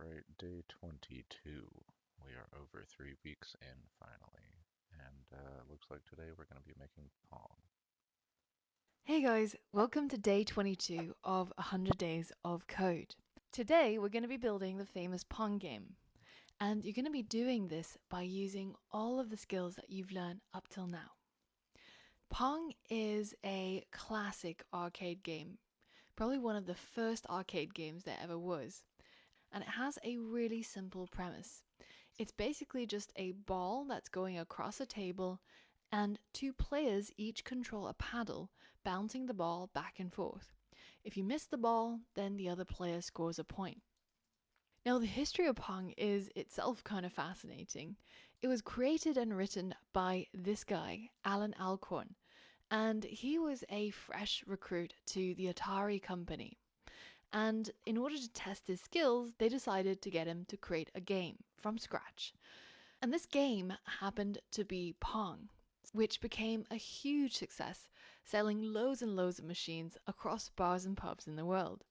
Alright, day 22. We are over 3 weeks in finally. And looks like today we're going to be making Pong. Hey guys, welcome to day 22 of 100 Days of Code. Today we're going to be building the famous Pong game. And you're going to be doing this by using all of the skills that you've learned up till now. Pong is a classic arcade game, probably one of the first arcade games there ever was. And it has a really simple premise. It's basically just a ball that's going across a table, and two players each control a paddle, bouncing the ball back and forth. If you miss the ball, then the other player scores a point. Now, the history of Pong is itself kind of fascinating. It was created and written by this guy, Alan Alcorn, and he was a fresh recruit to the Atari company. And in order to test his skills, they decided to get him to create a game from scratch. And this game happened to be Pong, which became a huge success, selling loads and loads of machines across bars and pubs in the world.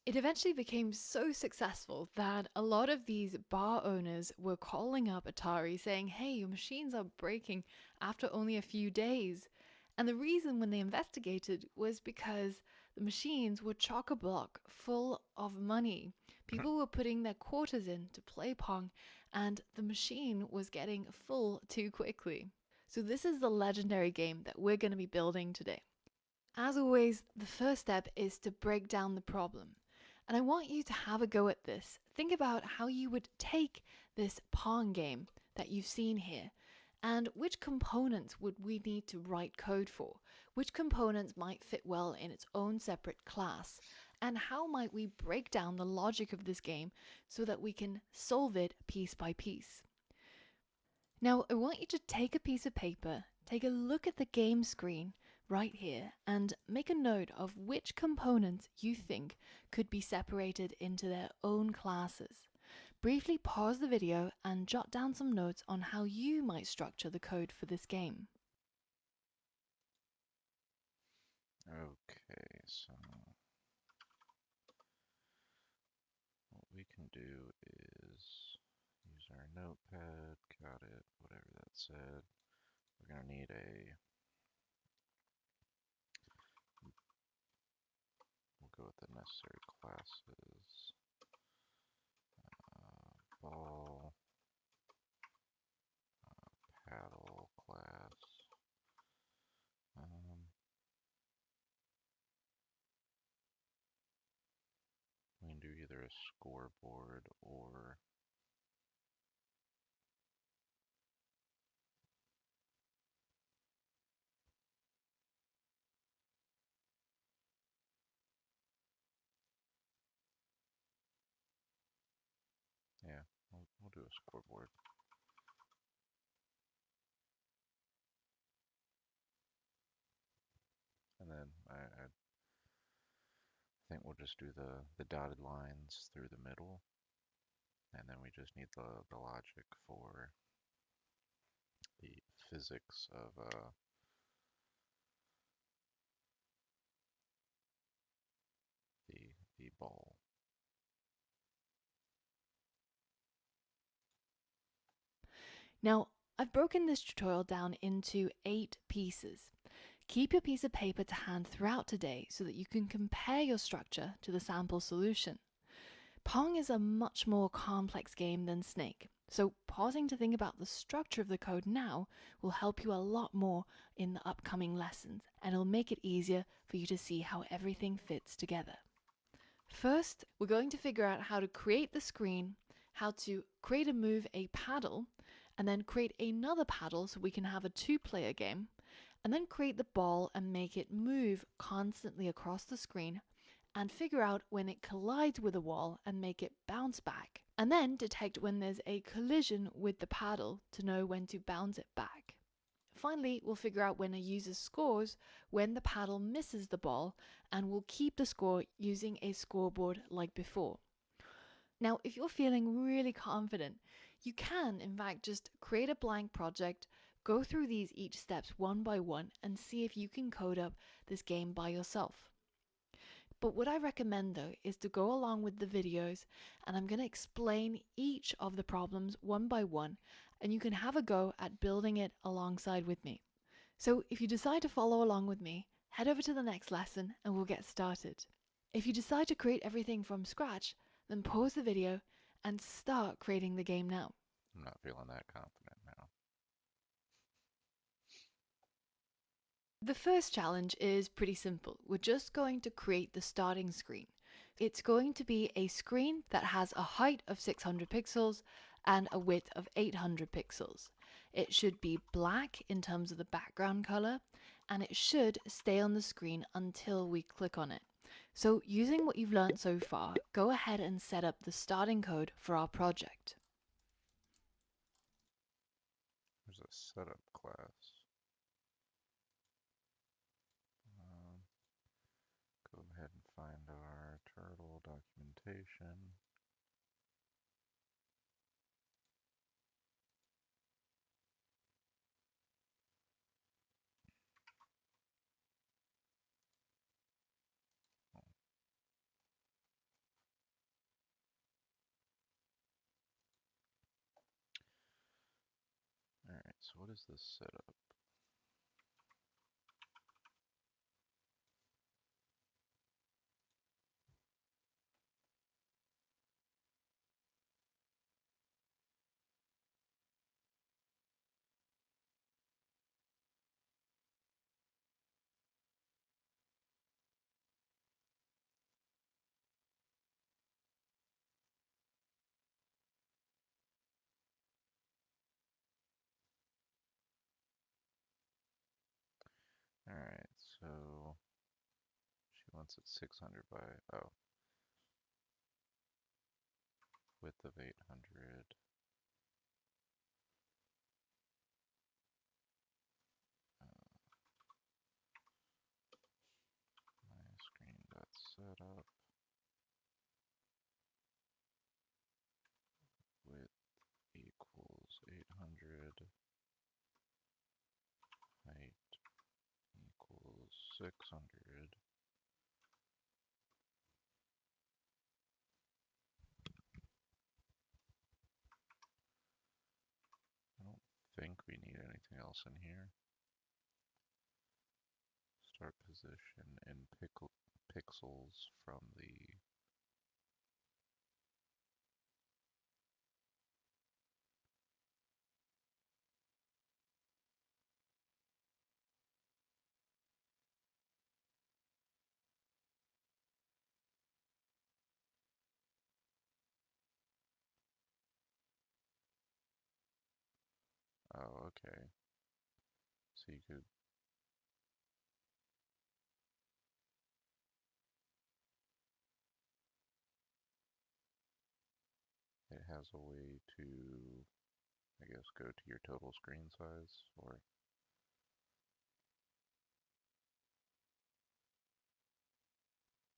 It eventually became so successful that a lot of these bar owners were calling up Atari saying, hey, your machines are breaking after only a few days. And the reason when they investigated was because the machines were chock a block full of money. People were putting their quarters in to play Pong, and the machine was getting full too quickly. So, this is the legendary game that we're going to be building today. As always, the first step is to break down the problem. And I want you to have a go at this. Think about how you would take this Pong game that you've seen here, and which components would we need to write code for? Which components might fit well in its own separate class? And how might we break down the logic of this game so that we can solve it piece by piece? Now, I want you to take a piece of paper, take a look at the game screen right here, and make a note of which components you think could be separated into their own classes. Briefly pause the video and jot down some notes on how you might structure the code for this game. Okay, so what we can do is use our notepad, got it, whatever that said. We're going to need we'll go with the necessary classes. Ball, paddle class. Um, we can do either a scoreboard or yeah, we'll do a scoreboard. And then I think we'll just do the dotted lines through the middle, and then we just need the logic for the physics of the ball. Now, I've broken this tutorial down into 8 pieces. Keep your piece of paper to hand throughout today so that you can compare your structure to the sample solution. Pong is a much more complex game than Snake, so pausing to think about the structure of the code now will help you a lot more in the upcoming lessons, and it'll make it easier for you to see how everything fits together. First, we're going to figure out how to create the screen, how to create and move a paddle, and then create another paddle so we can have a two-player game, and then create the ball and make it move constantly across the screen, and figure out when it collides with a wall and make it bounce back, and then detect when there's a collision with the paddle to know when to bounce it back. Finally, we'll figure out when a user scores when the paddle misses the ball, and we'll keep the score using a scoreboard like before. Now, if you're feeling really confident, you can, in fact, just create a blank project, go through these each steps one by one, and see if you can code up this game by yourself. But what I recommend though is to go along with the videos, and I'm going to explain each of the problems one by one, and you can have a go at building it alongside with me. So if you decide to follow along with me, head over to the next lesson and we'll get started. If you decide to create everything from scratch, then pause the video and start creating the game now. I'm not feeling that confident now. The first challenge is pretty simple. We're just going to create the starting screen. It's going to be a screen that has a height of 600 pixels and a width of 800 pixels. It should be black in terms of the background color, and it should stay on the screen until we click on it. So using what you've learned so far, go ahead and set up the starting code for our project. There's a setup class. Um, Go ahead and find our turtle documentation. Alright, so what is this setup? Alright, so she wants it 600 by, oh, width of 800. My screen dot setup width equals 800, height equals 600. I don't think we need anything else in here. Start position in pixels from the oh, okay. So you could, it has a way to, I guess, go to your total screen size, or,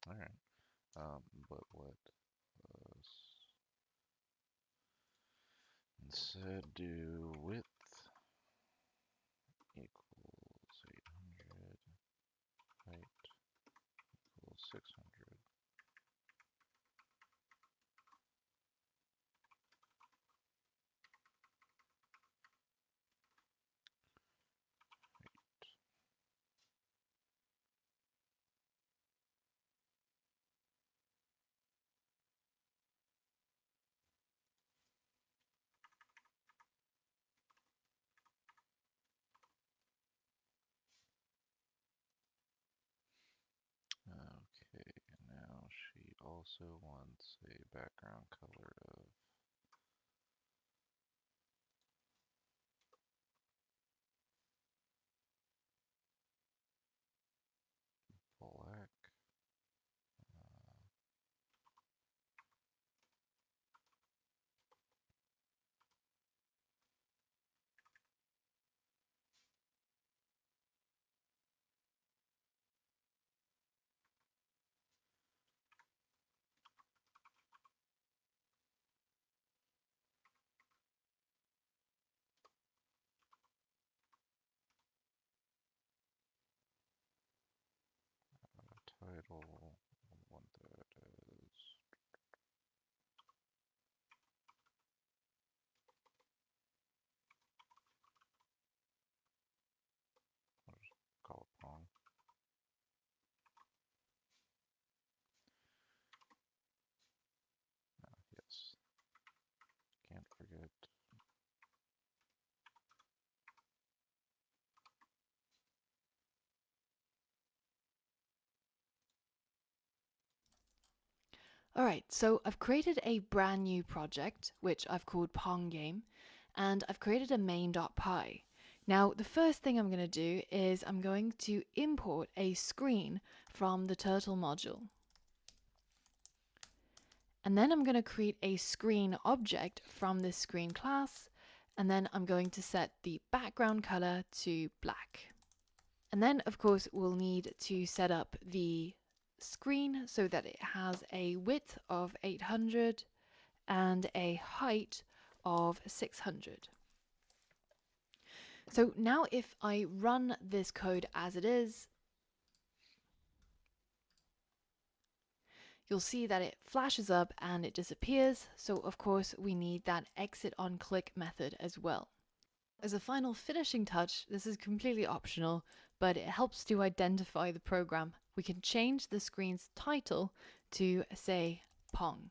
alright. But what, instead do width equals 800, height equals 600. Okay, now she also wants a background color of black. Title Alright, so I've created a brand new project, which I've called Pong Game, and I've created a main.py. Now, the first thing I'm going to do is I'm going to import a screen from the turtle module. And then I'm going to create a screen object from this screen class, and then I'm going to set the background color to black. And then, of course, we'll need to set up the screen so that it has a width of 800 and a height of 600. So now if I run this code as it is, you'll see that it flashes up and it disappears. So of course we need that exit on click method as well. As a final finishing touch, this is completely optional, but it helps to identify the program. We can change the screen's title to, say, Pong.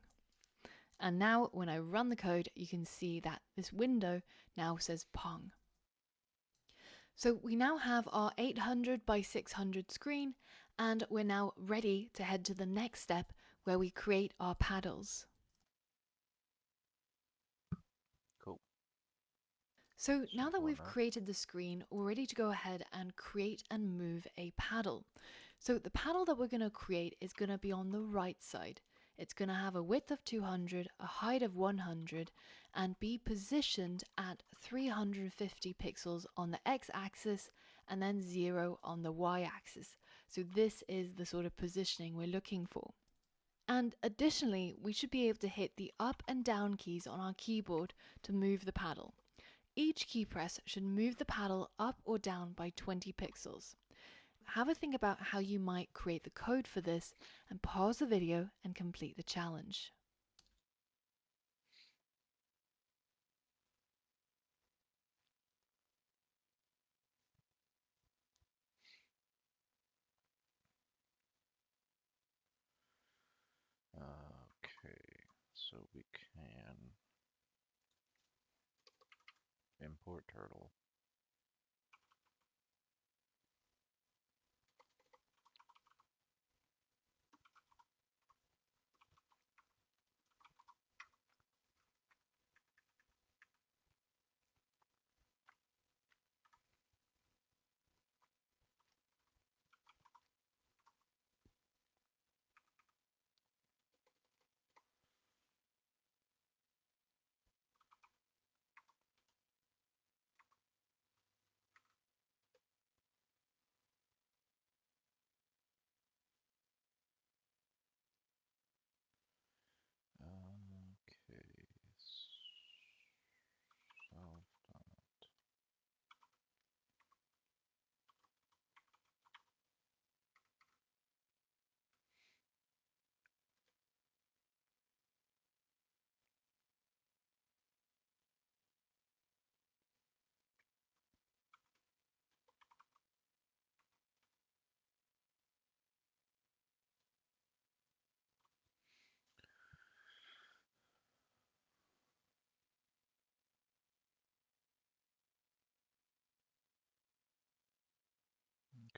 And now when I run the code, you can see that this window now says Pong. So we now have our 800 by 600 screen, and we're now ready to head to the next step where we create our paddles. Cool. So now that Simple we've enough. created the screen, we're ready to go ahead and create and move a paddle. So the paddle that we're going to create is going to be on the right side. It's going to have a width of 200, a height of 100, and be positioned at 350 pixels on the x-axis and then 0 on the y-axis. So this is the sort of positioning we're looking for. And additionally, we should be able to hit the up and down keys on our keyboard to move the paddle. Each key press should move the paddle up or down by 20 pixels. Have a think about how you might create the code for this and pause the video and complete the challenge. Okay, so we can import turtle. Okay, self.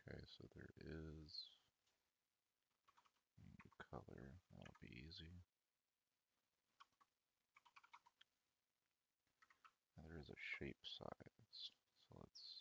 Okay, so there is color. That'll be easy. There is a shape size. So let's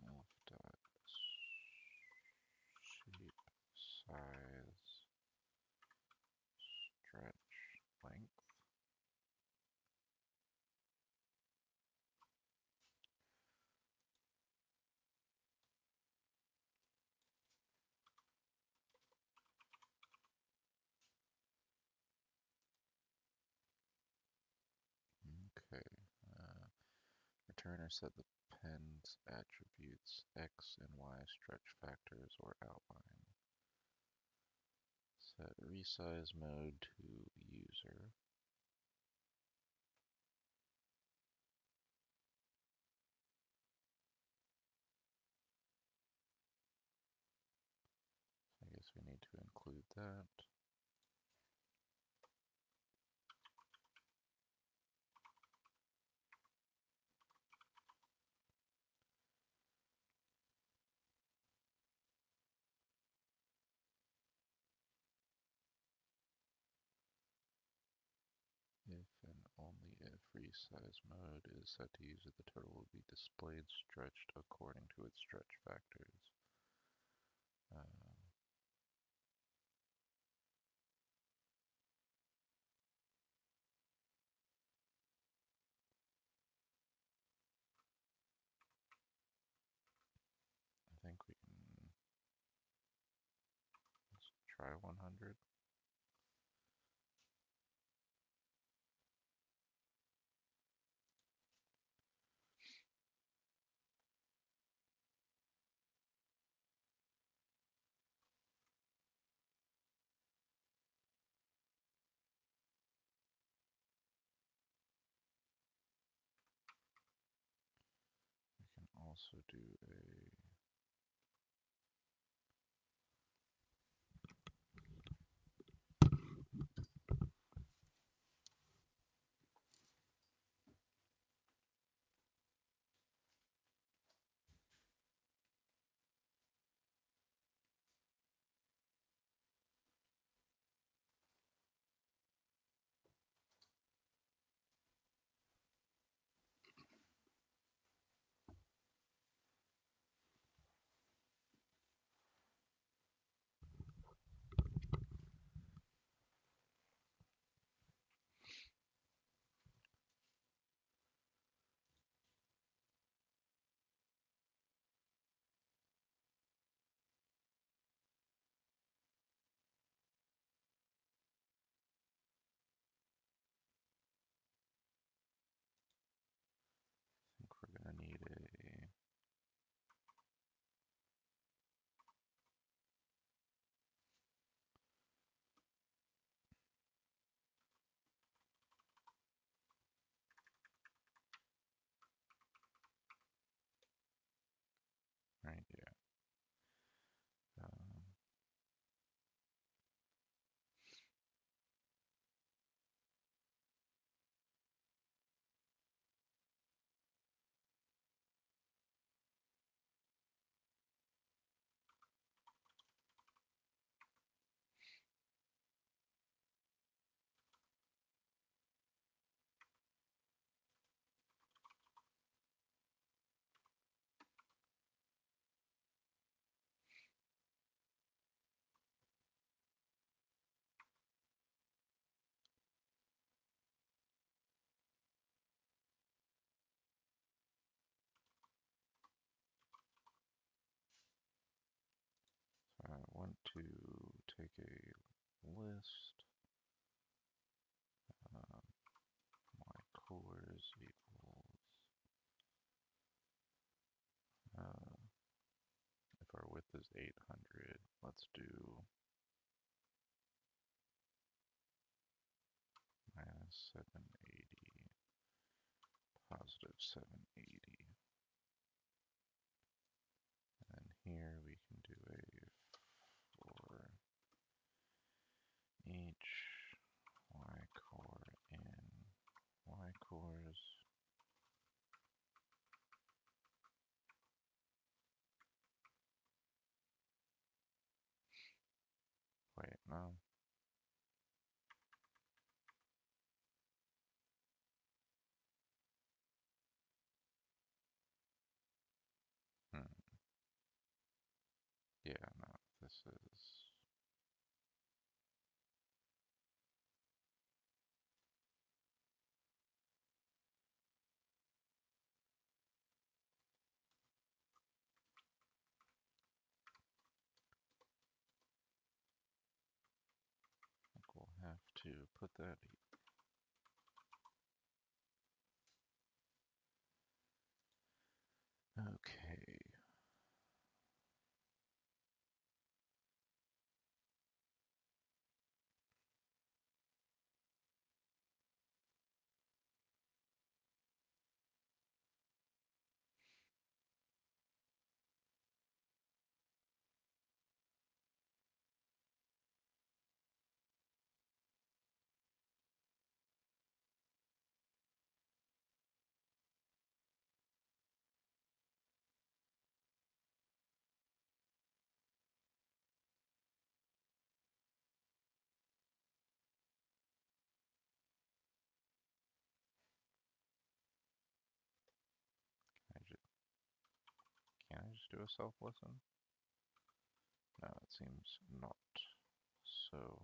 self dot shape size stretch length. return or set the pend's attributes x and y stretch factors or outline. Set resize mode to user. I guess we need to include that. If and only if resize mode is set to user, the turtle will be displayed stretched according to its stretch factors. I think we can, let's try 100. We can also do a I think we're going to need a right, yeah. Um, so I want to take a list. My cores equals, if our width is 800, let's do minus 780, positive 780. And here we can do a for each y core in y cores. Wait, no. Hmm. Yeah, no, this is, I think we'll have to put that do a self-listen? No, it seems not. So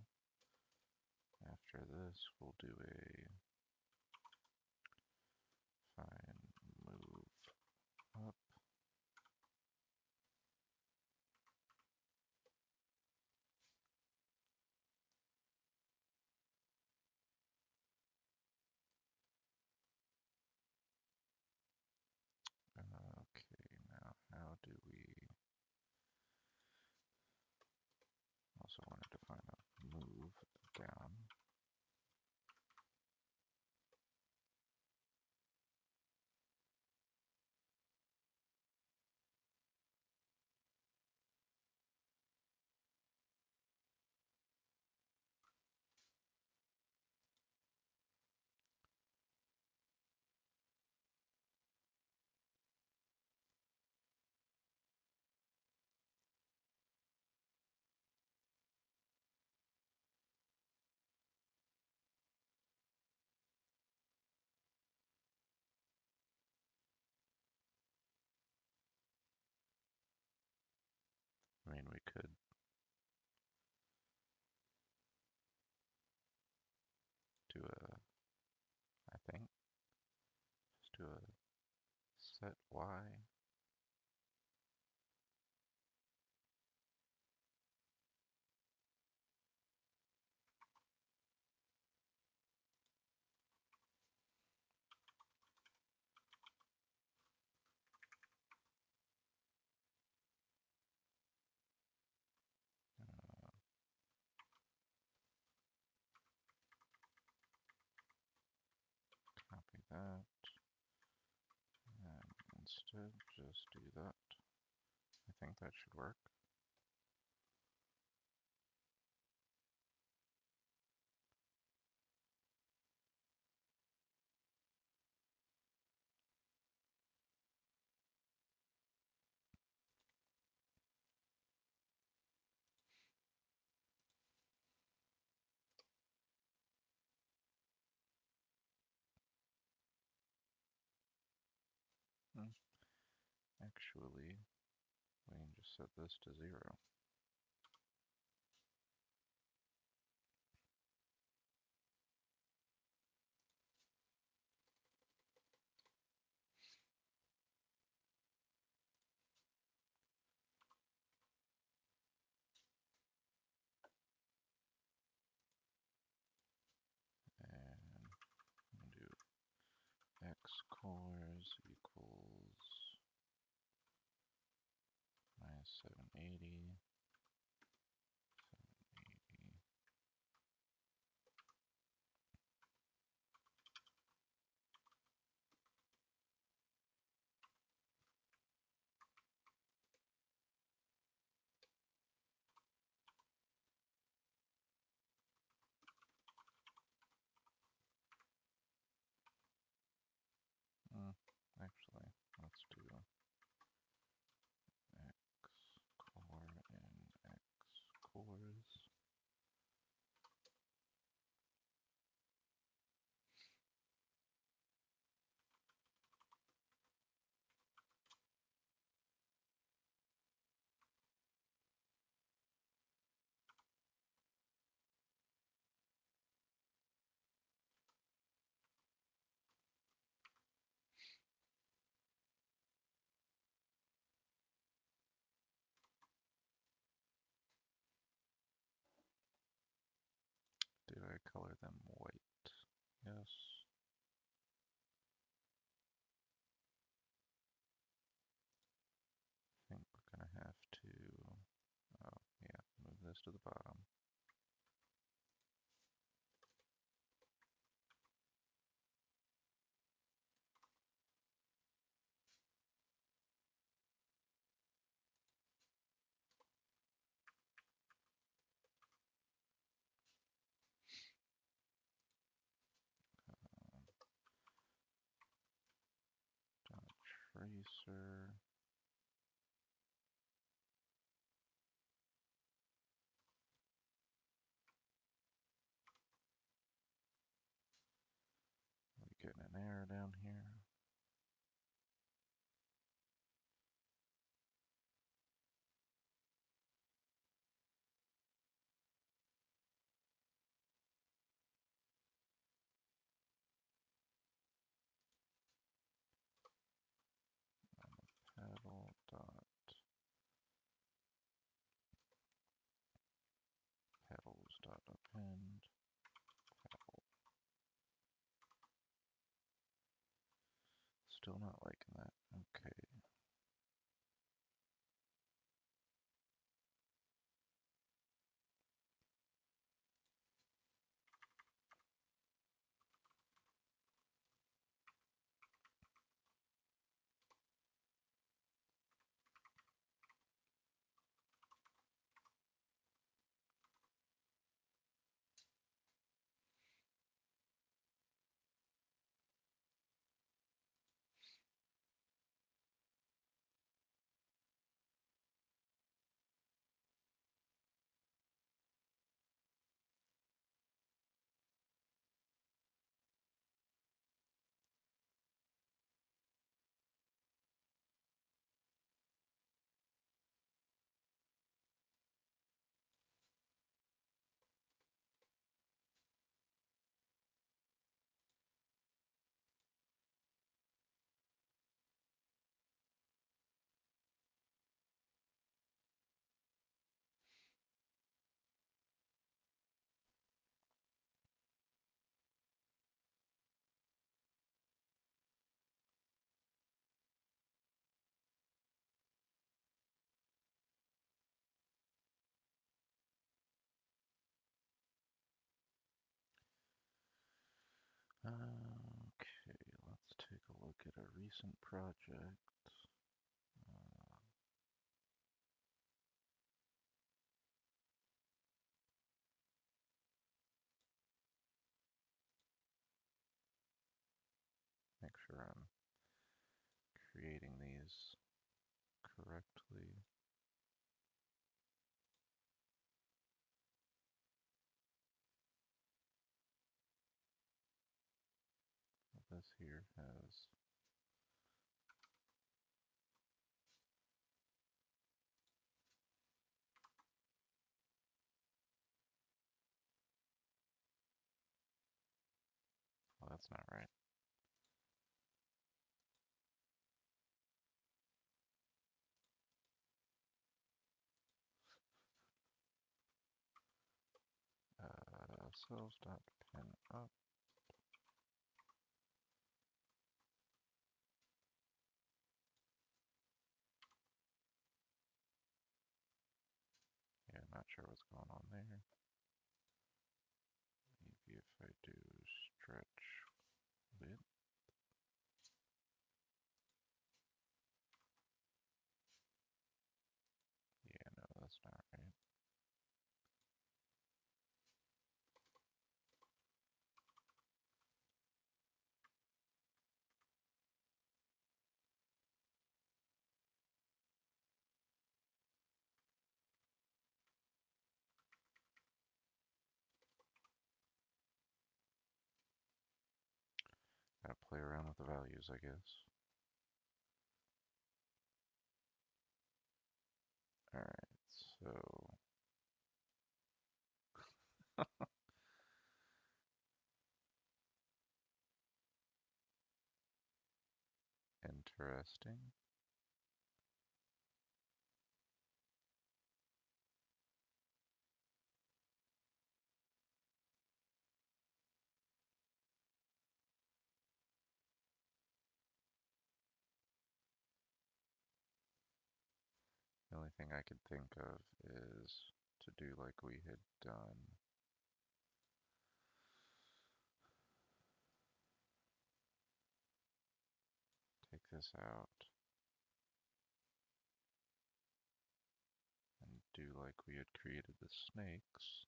after this, we'll do a find move up. Okay, now how do we also want to define a move down? I mean, we could do a, I think, just do a set Y. Copy that, and instead just do that. I think that should work. Hmm. Actually, we can just set this to 0. And we'll do x cores equals minus 780, 780. Actually, let's do x core in x cores. Did I color them white? Yes. I think we're gonna have to, oh yeah, move this to the bottom. Dot tracer. We getting an error down here. Still not liking that. Okay. Okay, let's take a look at a recent project. Uh, make sure I'm creating these correctly. This here has well, that's not right. Selves.pin up. Yeah, not sure what's going on there. Maybe if I do stretch width. Yeah, no, that's not right. Gotta play around with the values, I guess. Alright, so interesting. The only thing I could think of is to do like we had done. Take this out and do like we had created the snakes.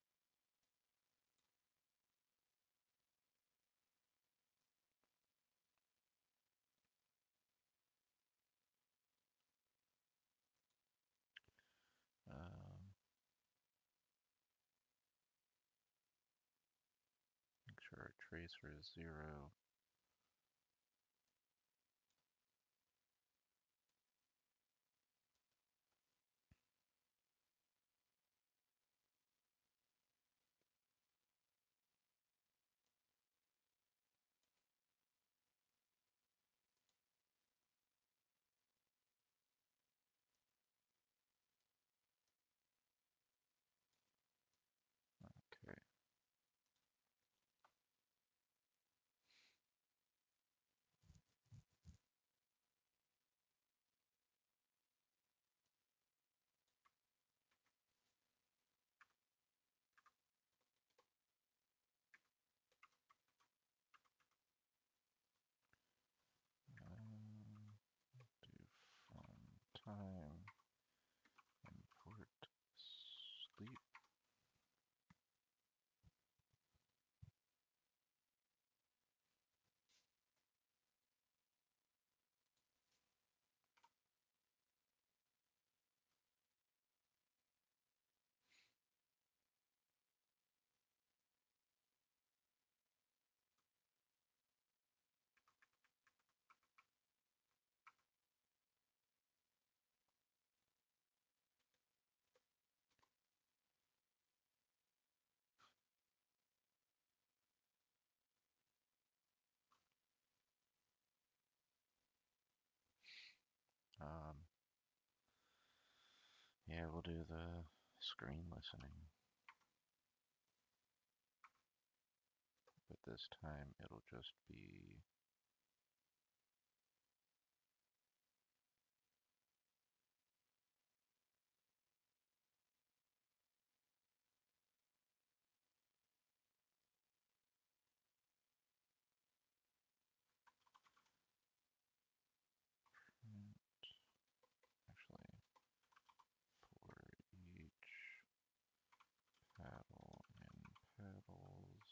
Um, make sure our tracer is 0. Okay. we'll do the screen listening, but this time it'll just be actually for each paddle in paddles,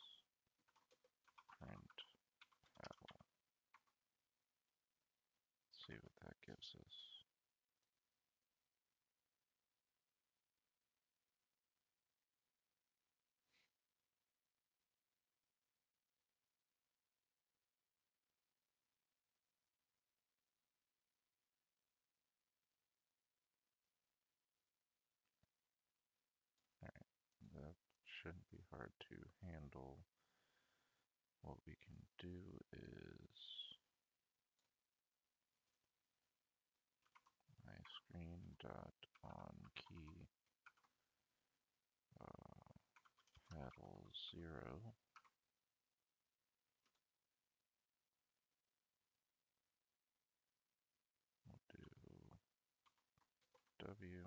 print paddle. See what that gives us. Alright, that shouldn't be hard to handle. What we can do is my screen dot on key paddle 0. We'll do W.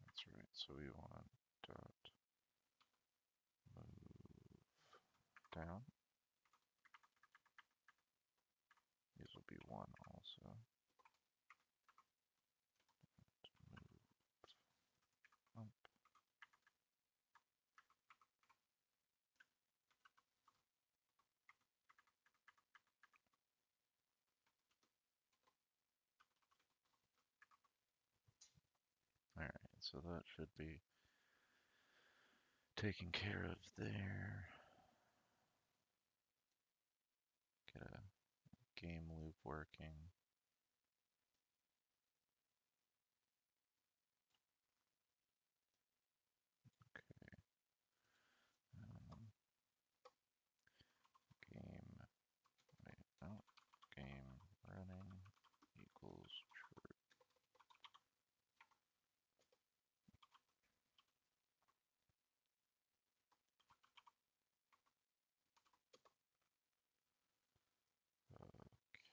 That's right. So we want dot move down. These will be 1 also. Move up. Alright, so that should be taken care of there. Get a game loop working. Okay. Game, wait, no, game running equals true.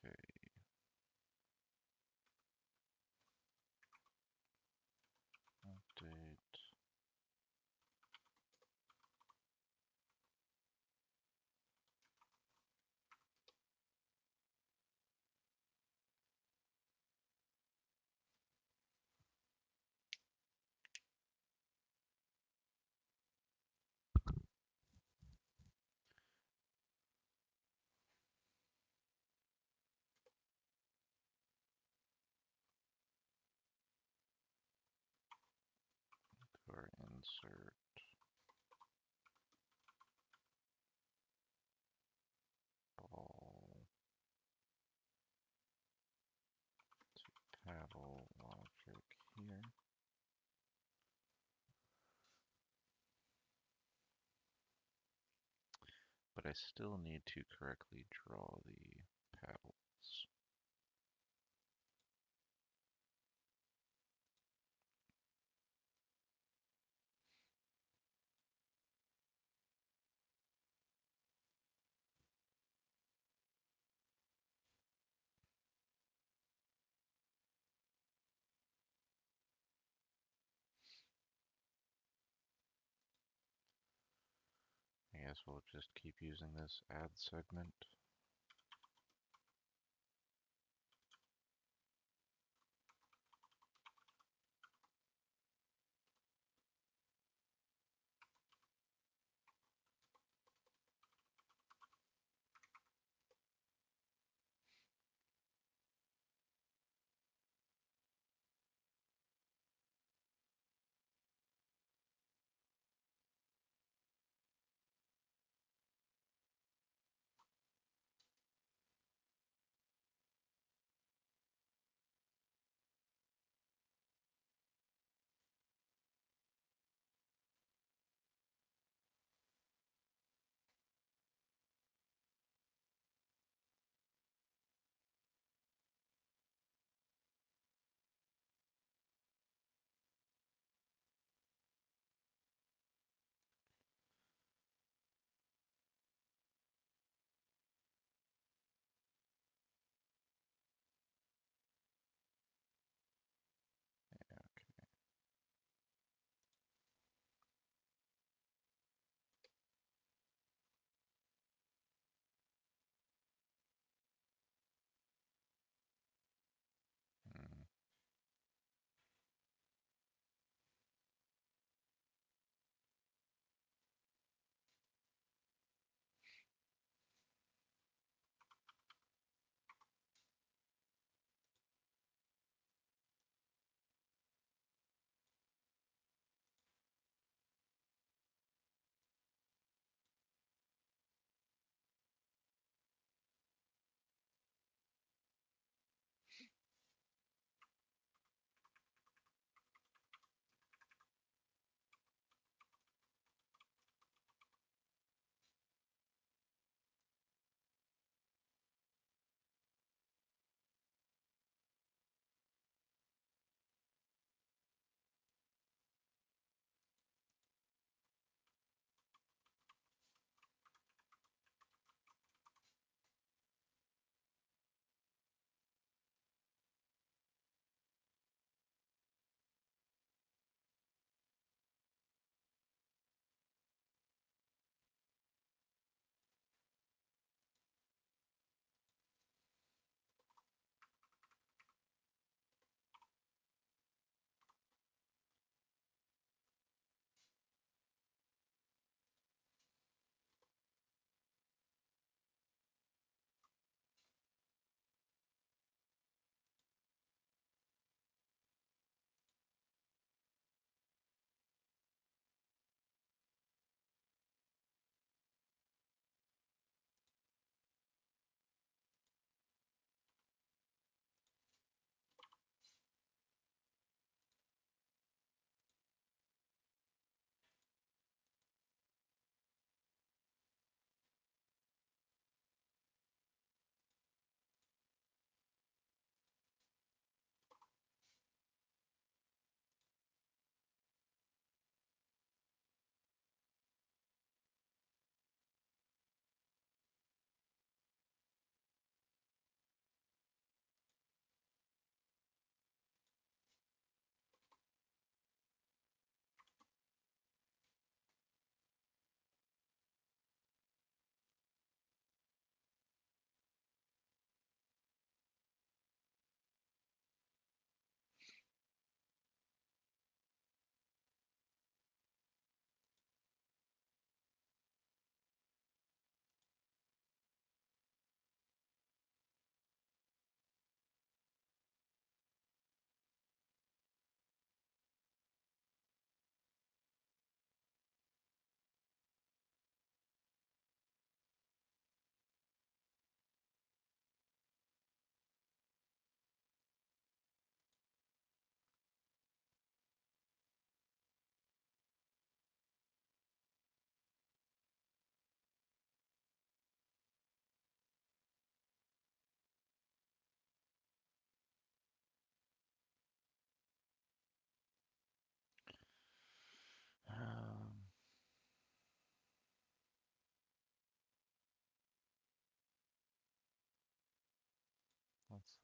Okay, update. Or insert ball to paddle logic here. But I still need to correctly draw the paddles. I guess we'll just keep using this add segment.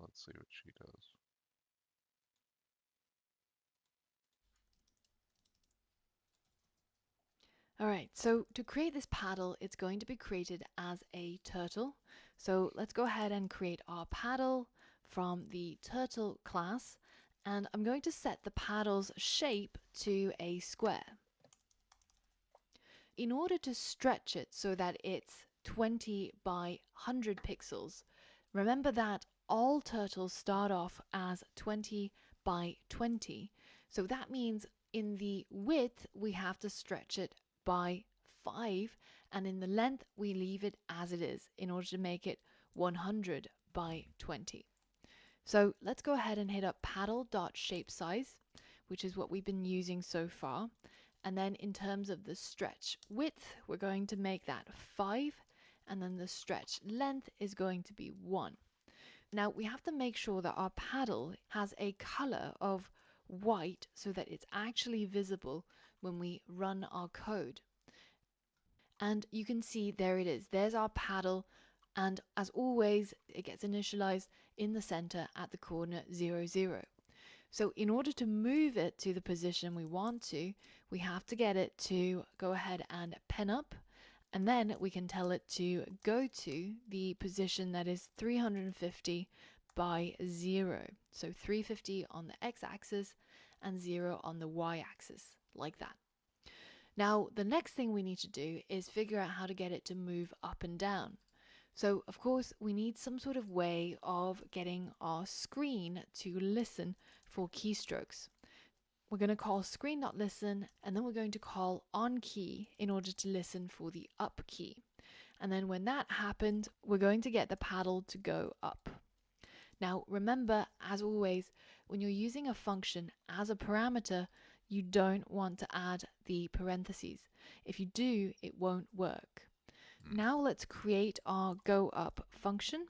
let's see what she does. Alright, so to create this paddle, it's going to be created as a turtle. So let's go ahead and create our paddle from the turtle class. And I'm going to set the paddle's shape to a square. In order to stretch it so that it's 20 by 100 pixels, remember that all turtles start off as 20 by 20. So that means in the width, we have to stretch it by 5, and in the length, we leave it as it is in order to make it 100 by 20. So let's go ahead and hit up paddle.shapesize, which is what we've been using so far. And then in terms of the stretch width, we're going to make that 5, and then the stretch length is going to be 1. Now we have to make sure that our paddle has a color of white so that it's actually visible when we run our code. And you can see there it is. There's our paddle. And as always, it gets initialized in the center at the coordinate 0, 0. So in order to move it to the position we want to, we have to get it to go ahead and pen up, and then we can tell it to go to the position that is 350 by 0. So 350 on the x-axis and 0 on the y-axis, like that. Now, the next thing we need to do is figure out how to get it to move up and down. So, of course, we need some sort of way of getting our screen to listen for keystrokes. We're going to call screen.listen, and then we're going to call onKey in order to listen for the up key. And then when that happens, we're going to get the paddle to go up. Now, remember, as always, when you're using a function as a parameter, you don't want to add the parentheses. If you do, it won't work. Now let's create our go up function,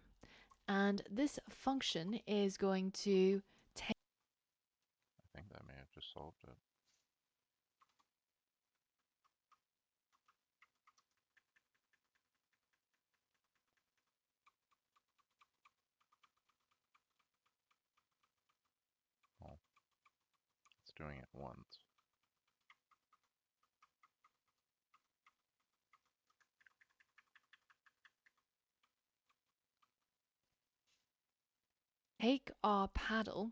and this function is going to take. I think that may have just solved it. Well, it's doing it once. Take our paddle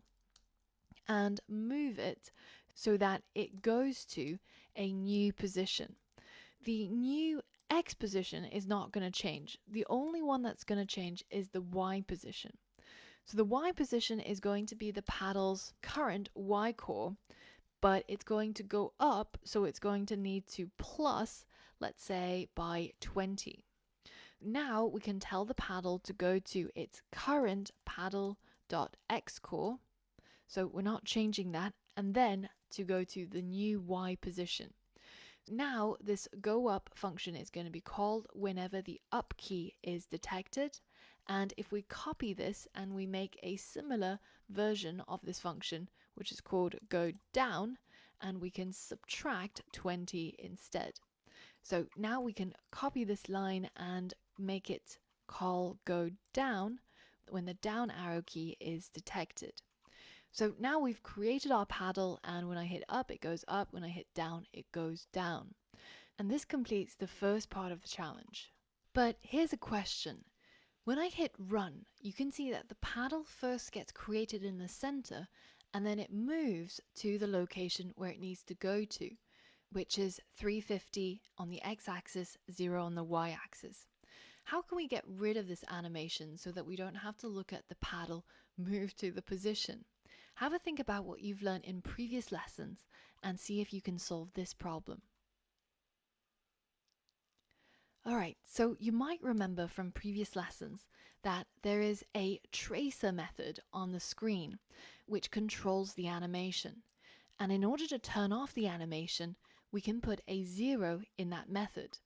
and move it so that it goes to a new position. The new X position is not going to change. The only one that's going to change is the Y position. So the Y position is going to be the paddle's current Y core, but it's going to go up, so it's going to need to plus, let's say, by 20. Now we can tell the paddle to go to its current paddle.x core, so we're not changing that, and then to go to the new Y position. Now this go up function is going to be called whenever the up key is detected, and if we copy this and we make a similar version of this function, which is called go down, and we can subtract 20 instead. So now we can copy this line and make it call go down when the down arrow key is detected. So now we've created our paddle, and when I hit up, it goes up. When I hit down, it goes down. And this completes the first part of the challenge. But here's a question. When I hit run, you can see that the paddle first gets created in the center, and then it moves to the location where it needs to go to, which is 350 on the x-axis, 0 on the y-axis. How can we get rid of this animation so that we don't have to look at the paddle move to the position? Have a think about what you've learned in previous lessons and see if you can solve this problem. Alright, so you might remember from previous lessons that there is a tracer method on the screen which controls the animation. And in order to turn off the animation, we can put a 0 in that method.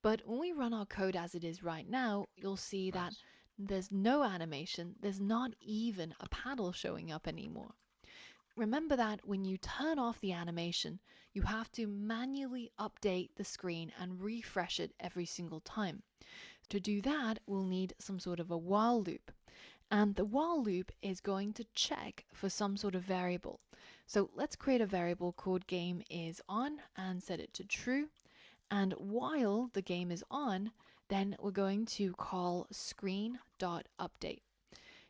But when we run our code as it is right now, you'll see that there's no animation, there's not even a paddle showing up anymore. Remember that when you turn off the animation, you have to manually update the screen and refresh it every single time. To do that, we'll need some sort of a while loop. And the while loop is going to check for some sort of variable. So let's create a variable called game is on and set it to true. And while the game is on, then we're going to call screen.update.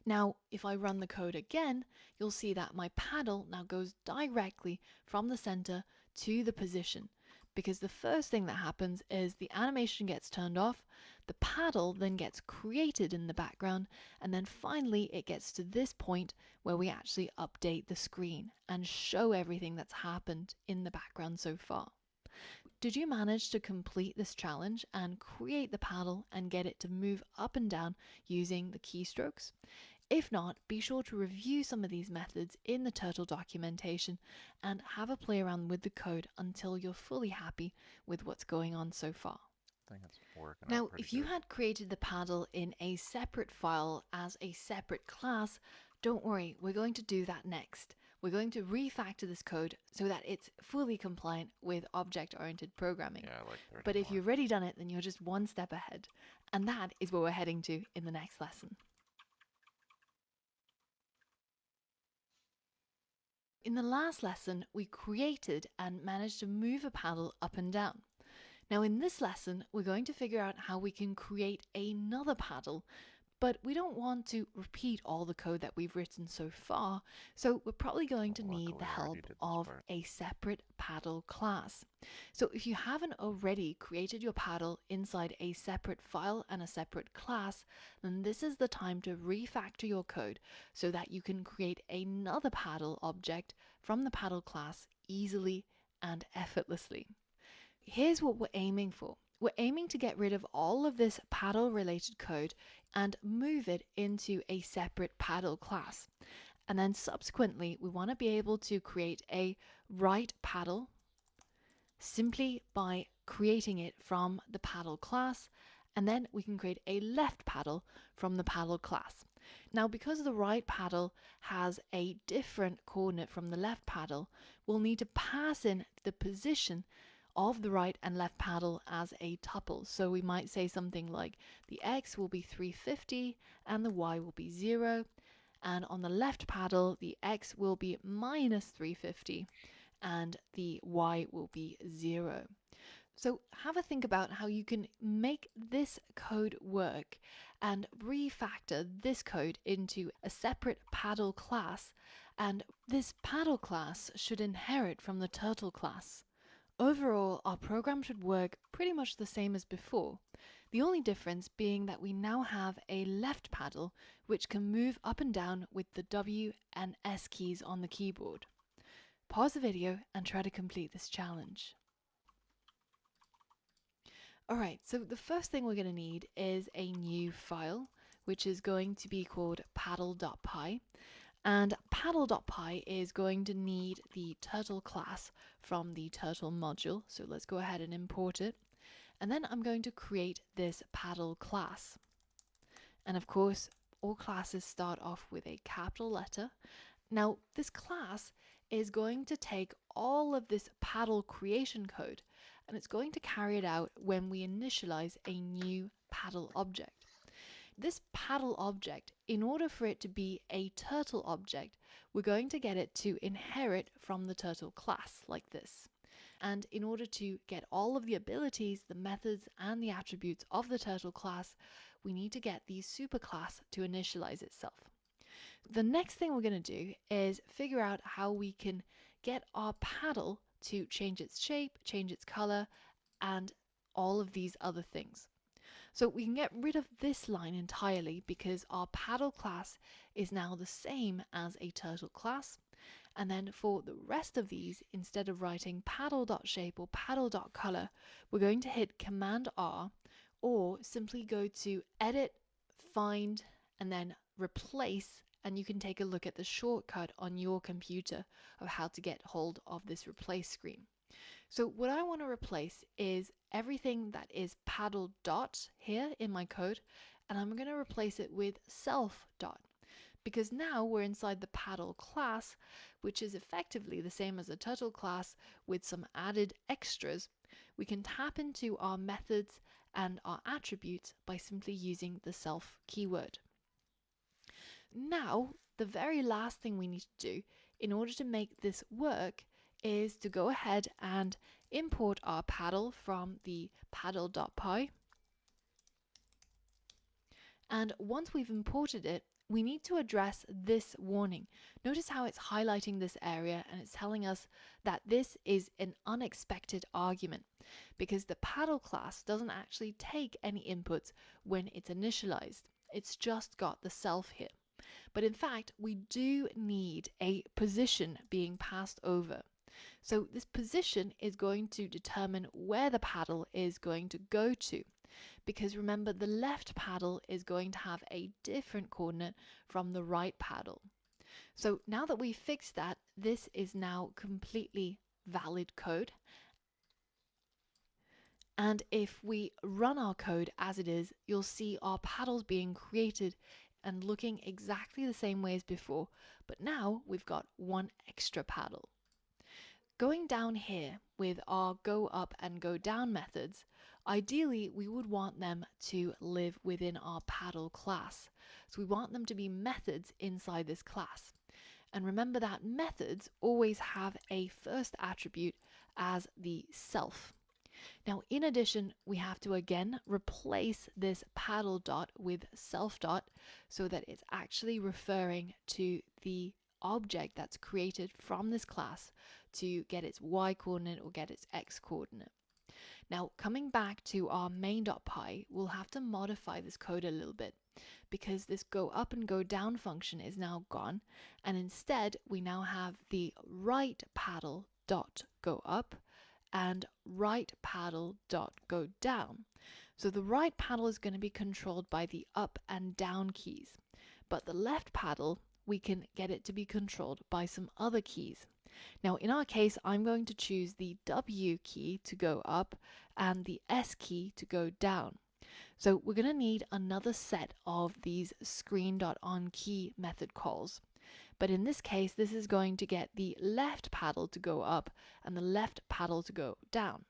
Now, if I run the code again, you'll see that my paddle now goes directly from the center to the position, because the first thing that happens is the animation gets turned off, the paddle then gets created in the background, and then finally it gets to this point where we actually update the screen and show everything that's happened in the background so far. Did you manage to complete this challenge and create the paddle and get it to move up and down using the keystrokes? If not, be sure to review some of these methods in the Turtle documentation and have a play around with the code until you're fully happy with what's going on so far. I think it's working out Now, pretty if you good. had created the paddle in a separate file as a separate class, don't worry, we're going to do that next. We're going to refactor this code so that it's fully compliant with object-oriented programming. Yeah, I like 30 But if more. you've already done it, then you're just one step ahead. And that is where we're heading to in the next lesson. In the last lesson, we created and managed to move a paddle up and down. Now in this lesson, we're going to figure out how we can create another paddle, but we don't want to repeat all the code that we've written so far, so we're probably going to need the Luckily, I already help did this of part. a separate paddle class. So if you haven't already created your paddle inside a separate file and a separate class, then this is the time to refactor your code so that you can create another paddle object from the paddle class easily and effortlessly. Here's what we're aiming for. We're aiming to get rid of all of this paddle related code and move it into a separate paddle class. And then subsequently, we want to be able to create a right paddle simply by creating it from the paddle class. And then we can create a left paddle from the paddle class. Now, because the right paddle has a different coordinate from the left paddle, we'll need to pass in the position of the right and left paddle as a tuple. So we might say something like the x will be 350 and the y will be 0. And on the left paddle, the x will be minus 350 and the y will be 0. So have a think about how you can make this code work and refactor this code into a separate paddle class. And this paddle class should inherit from the turtle class. Overall, our program should work pretty much the same as before, the only difference being that we now have a left paddle which can move up and down with the W and S keys on the keyboard. Pause the video and try to complete this challenge. Alright, so the first thing we're going to need is a new file, which is going to be called paddle.py. And paddle.py is going to need the turtle class from the turtle module. So let's go ahead and import it. And then I'm going to create this paddle class. And of course, all classes start off with a capital letter. Now, this class is going to take all of this paddle creation code and it's going to carry it out when we initialize a new paddle object. This paddle object, in order for it to be a turtle object, we're going to get it to inherit from the turtle class like this. And in order to get all of the abilities, the methods, and the attributes of the turtle class, we need to get the superclass to initialize itself. The next thing we're going to do is figure out how we can get our paddle to change its shape, change its color, and all of these other things. So we can get rid of this line entirely because our paddle class is now the same as a turtle class. And then for the rest of these, instead of writing paddle.shape or paddle.color, we're going to hit Command R or simply go to Edit, Find, and then Replace. And you can take a look at the shortcut on your computer of how to get hold of this replace screen. So what I want to replace is everything that is paddle dot here in my code, and I'm going to replace it with self dot, because now we're inside the paddle class, which is effectively the same as a turtle class with some added extras. We can tap into our methods and our attributes by simply using the self keyword. now the very last thing we need to do in order to make this work is to go ahead and import our paddle from the paddle.py. And once we've imported it, we need to address this warning. Notice how it's highlighting this area and it's telling us that this is an unexpected argument because the paddle class doesn't actually take any inputs when it's initialized. It's just got the self here. But in fact, we do need a position being passed over. So this position is going to determine where the paddle is going to go to. Because remember, the left paddle is going to have a different coordinate from the right paddle. So now that we've fixed that, this is now completely valid code. And if we run our code as it is, you'll see our paddles being created and looking exactly the same way as before, but now we've got one extra paddle. Going down here with our go up and go down methods, ideally we would want them to live within our paddle class. So we want them to be methods inside this class. And remember that methods always have a first attribute as the self. Now, in addition, we have to again replace this paddle dot with self dot so that it's actually referring to the object that's created from this class to get its y coordinate or get its x coordinate. Now, coming back to our main.py, we'll have to modify this code a little bit because this go up and go down function is now gone, and instead we now have the right paddle dot go up and right paddle dot go down. So the right paddle is going to be controlled by the up and down keys, but the left paddle, we can get it to be controlled by some other keys. Now in our case, I'm going to choose the W key to go up and the S key to go down. So we're going to need another set of these screen.onKey method calls. But in this case, this is going to get the left paddle to go up and the left paddle to go down.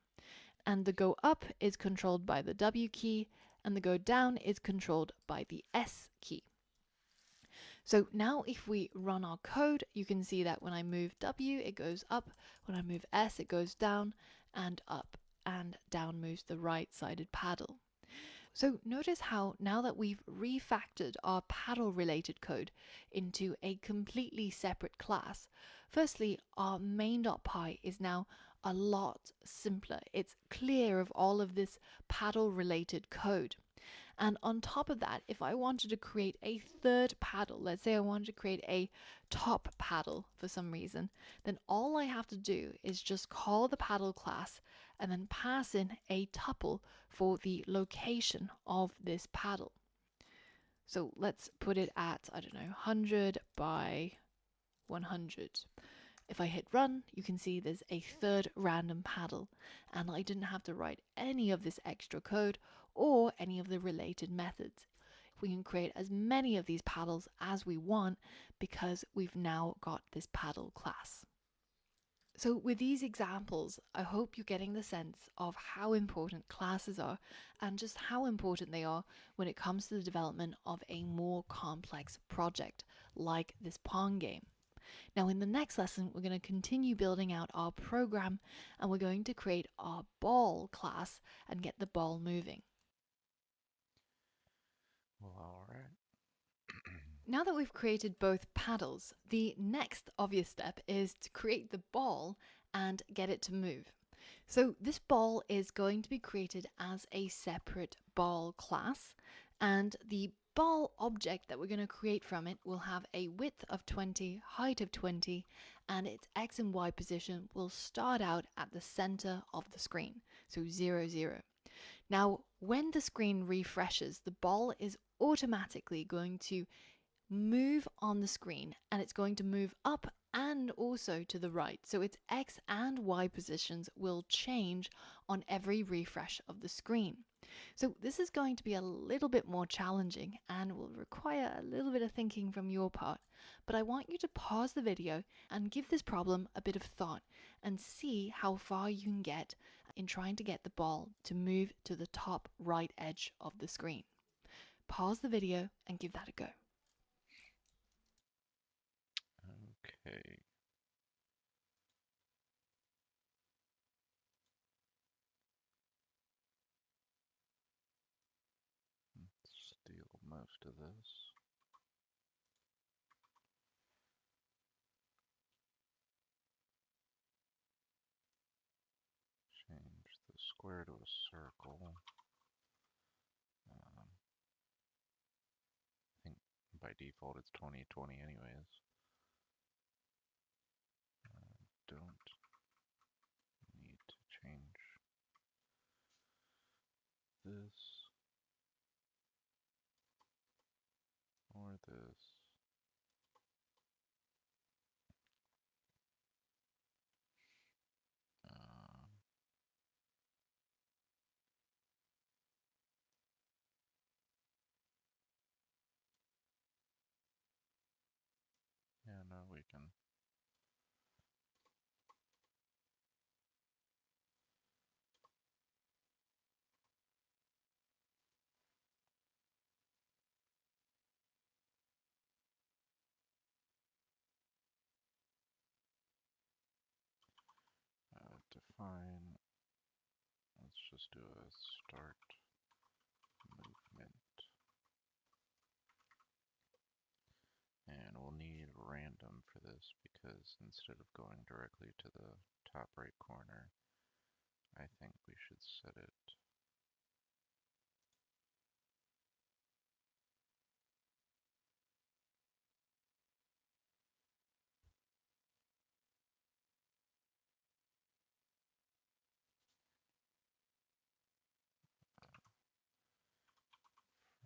And the go up is controlled by the W key and the go down is controlled by the S key. So now if we run our code, you can see that when I move W, it goes up. When I move S, it goes down, and up and down moves the right-sided paddle. So notice how now that we've refactored our paddle related code into a completely separate class, firstly, our main.py is now a lot simpler. It's clear of all of this paddle related code. And on top of that, if I wanted to create a third paddle, let's say I wanted to create a top paddle for some reason, then all I have to do is just call the paddle class and then pass in a tuple for the location of this paddle. So let's put it at, I don't know, 100 by 100. If I hit run, you can see there's a third random paddle, and I didn't have to write any of this extra code or any of the related methods. We can create as many of these paddles as we want because we've now got this paddle class. So with these examples, I hope you're getting the sense of how important classes are and just how important they are when it comes to the development of a more complex project like this Pong game. Now in the next lesson, we're going to continue building out our program and we're going to create our ball class and get the ball moving. Well, all right. Now that we've created both paddles, the next obvious step is to create the ball and get it to move. So this ball is going to be created as a separate ball class, and the ball object that we're going to create from it will have a width of 20, height of 20, and its X and Y position will start out at the center of the screen, so 0, 0. Now, when the screen refreshes, the ball is automatically going to move on the screen and it's going to move up and also to the right. So its X and Y positions will change on every refresh of the screen. So this is going to be a little bit more challenging and will require a little bit of thinking from your part. But I want you to pause the video and give this problem a bit of thought and see how far you can get in trying to get the ball to move to the top right edge of the screen. Pause the video and give that a go. Okay. Steal most of this. Change the square to a circle. I think by default it's 2020 anyways. Don't need to change this or this. Uh, yeah, no, we can define. Let's just do a start movement. And we'll need random for this because instead of going directly to the top right corner, I think we should set it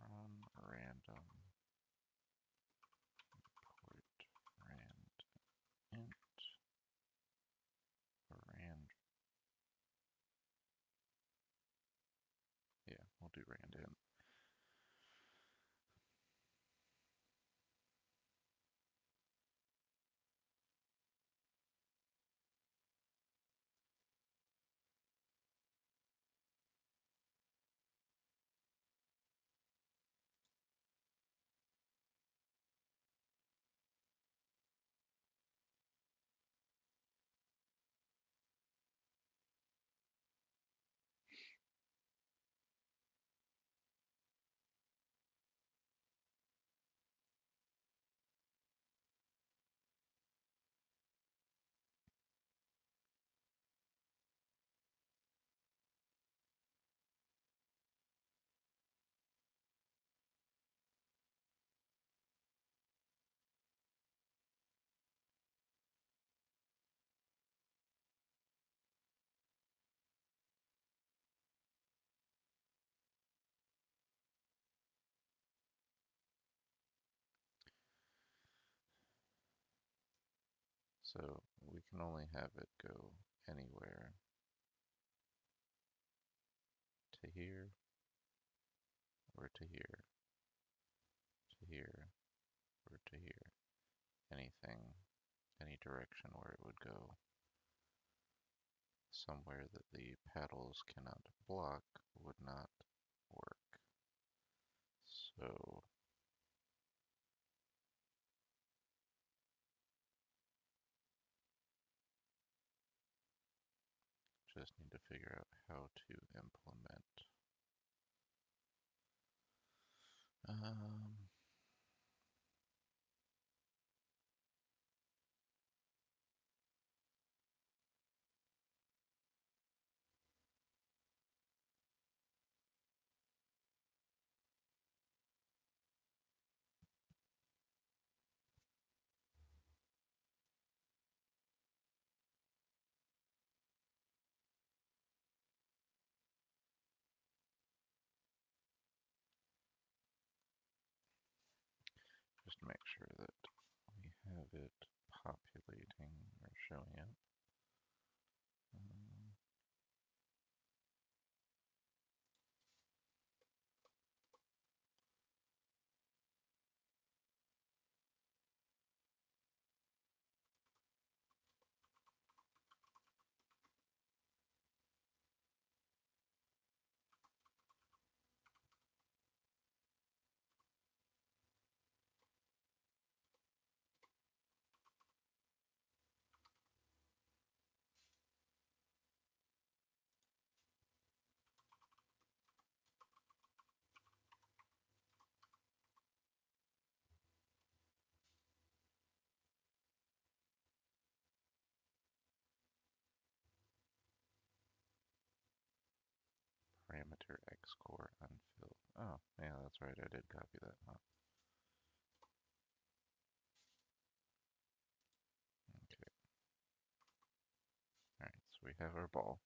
from random port rand int rand. Yeah, we'll do rand int. So we can only have it go anywhere to here or to here, to here or to here. Anything, any direction where it would go. Somewhere that the paddles cannot block would not work. So just need to figure out how to implement. Um, just make sure that we have it populating or showing up. Um, that's right, I did copy that, huh? Okay, alright, so we have our ball.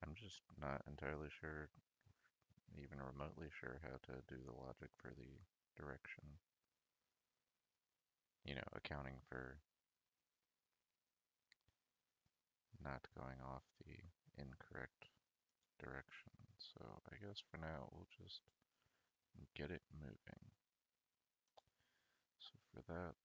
I'm just not entirely sure, even remotely sure, how to do the logic for the direction. You know, accounting for not going off the incorrect direction. So I guess for now we'll just get it moving. So for that,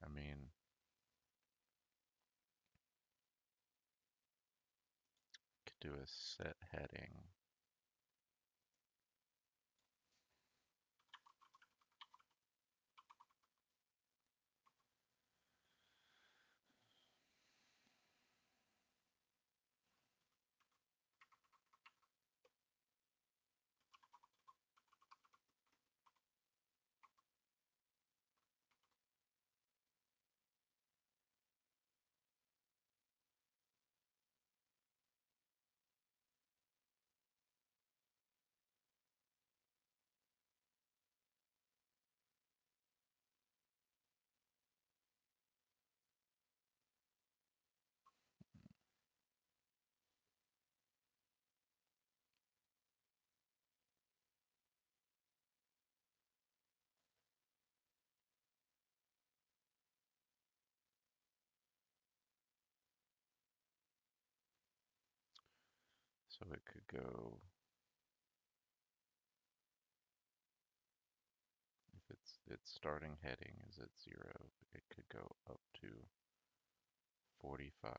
I mean, could do a set heading. So it could go, if its starting heading is at 0, it could go up to 45.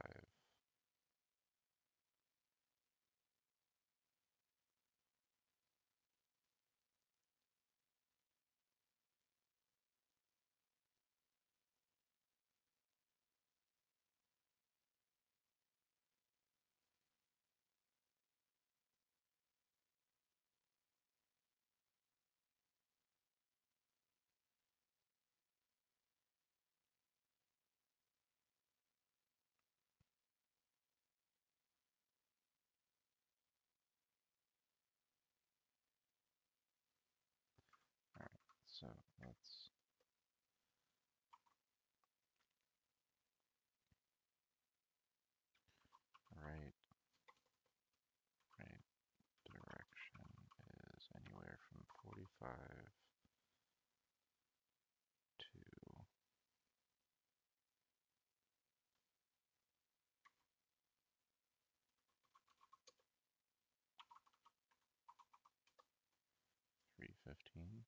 Alright, so let's right, right direction is anywhere from 45 to 315.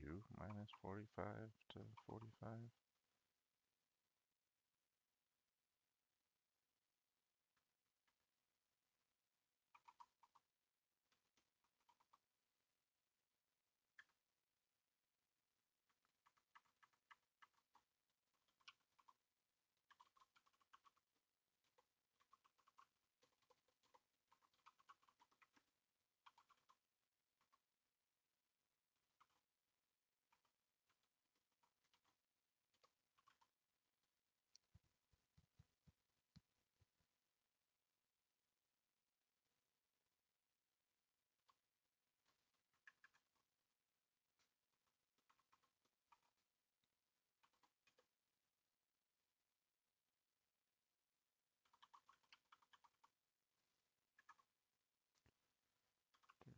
2 minus 45 to 45.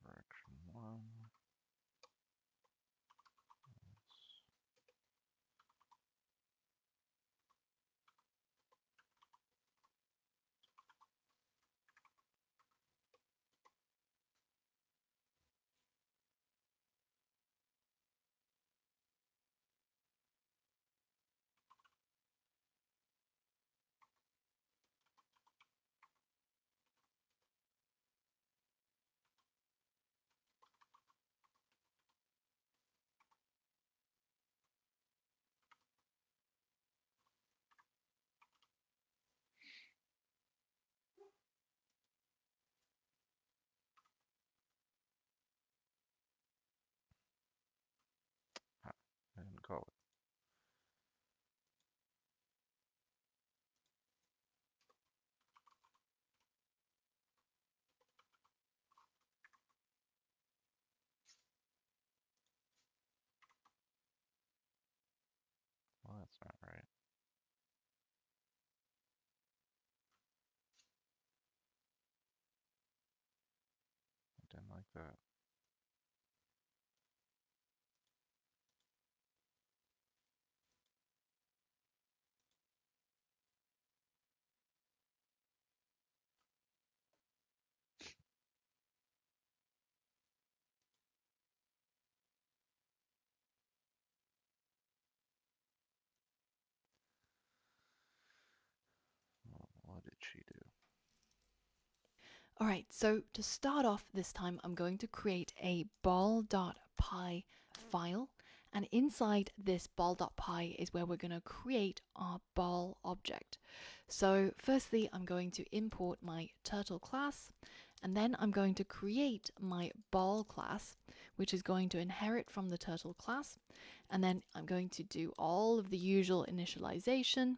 Direction 1. Ah, I didn't call it. Well, that's not right. I didn't like that. Well, what did she do? Alright, so to start off this time, I'm going to create a ball.py file. And inside this ball.py is where we're going to create our ball object. So firstly, I'm going to import my turtle class, and then I'm going to create my ball class, which is going to inherit from the turtle class. And then I'm going to do all of the usual initialization.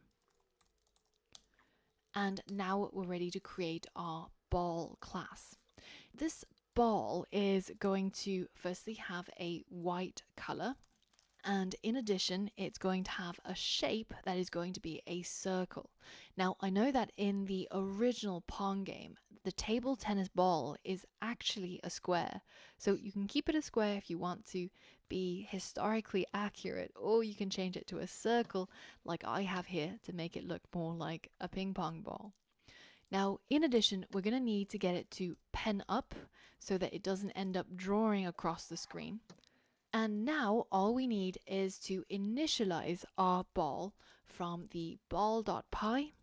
And now we're ready to create our ball class. This ball is going to firstly have a white color, and in addition it's going to have a shape that is going to be a circle. Now I know that in the original Pong game the table tennis ball is actually a square, so you can keep it a square if you want to be historically accurate, or you can change it to a circle like I have here to make it look more like a ping pong ball. Now, in addition, we're going to need to get it to pen up so that it doesn't end up drawing across the screen. And now all we need is to initialize our ball from the ball.py.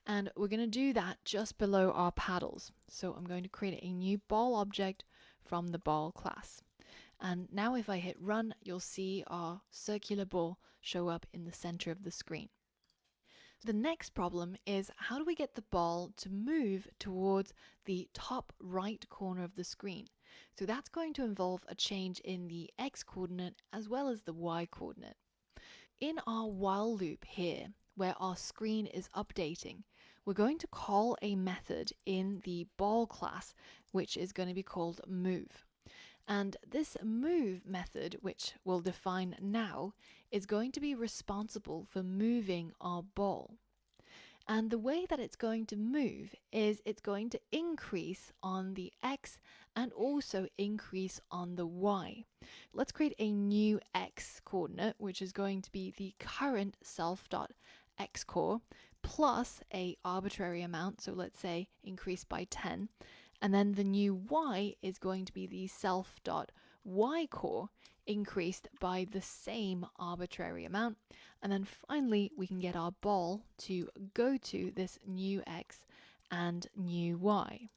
And we're going to do that just below our paddles. So I'm going to create a new ball object from the ball class. And now if I hit run, you'll see our circular ball show up in the center of the screen. The next problem is, how do we get the ball to move towards the top right corner of the screen? So that's going to involve a change in the x coordinate as well as the y coordinate. In our while loop here, where our screen is updating, we're going to call a method in the ball class, which is going to be called move. And this move method, which we'll define now, is going to be responsible for moving our ball. And the way that it's going to move is it's going to increase on the x and also increase on the y. Let's create a new x coordinate, which is going to be the current self.xcore plus a arbitrary amount, so let's say increase by 10. And then the new y is going to be the self.yCore increased by the same arbitrary amount. And then finally, we can get our ball to go to this new x and new y.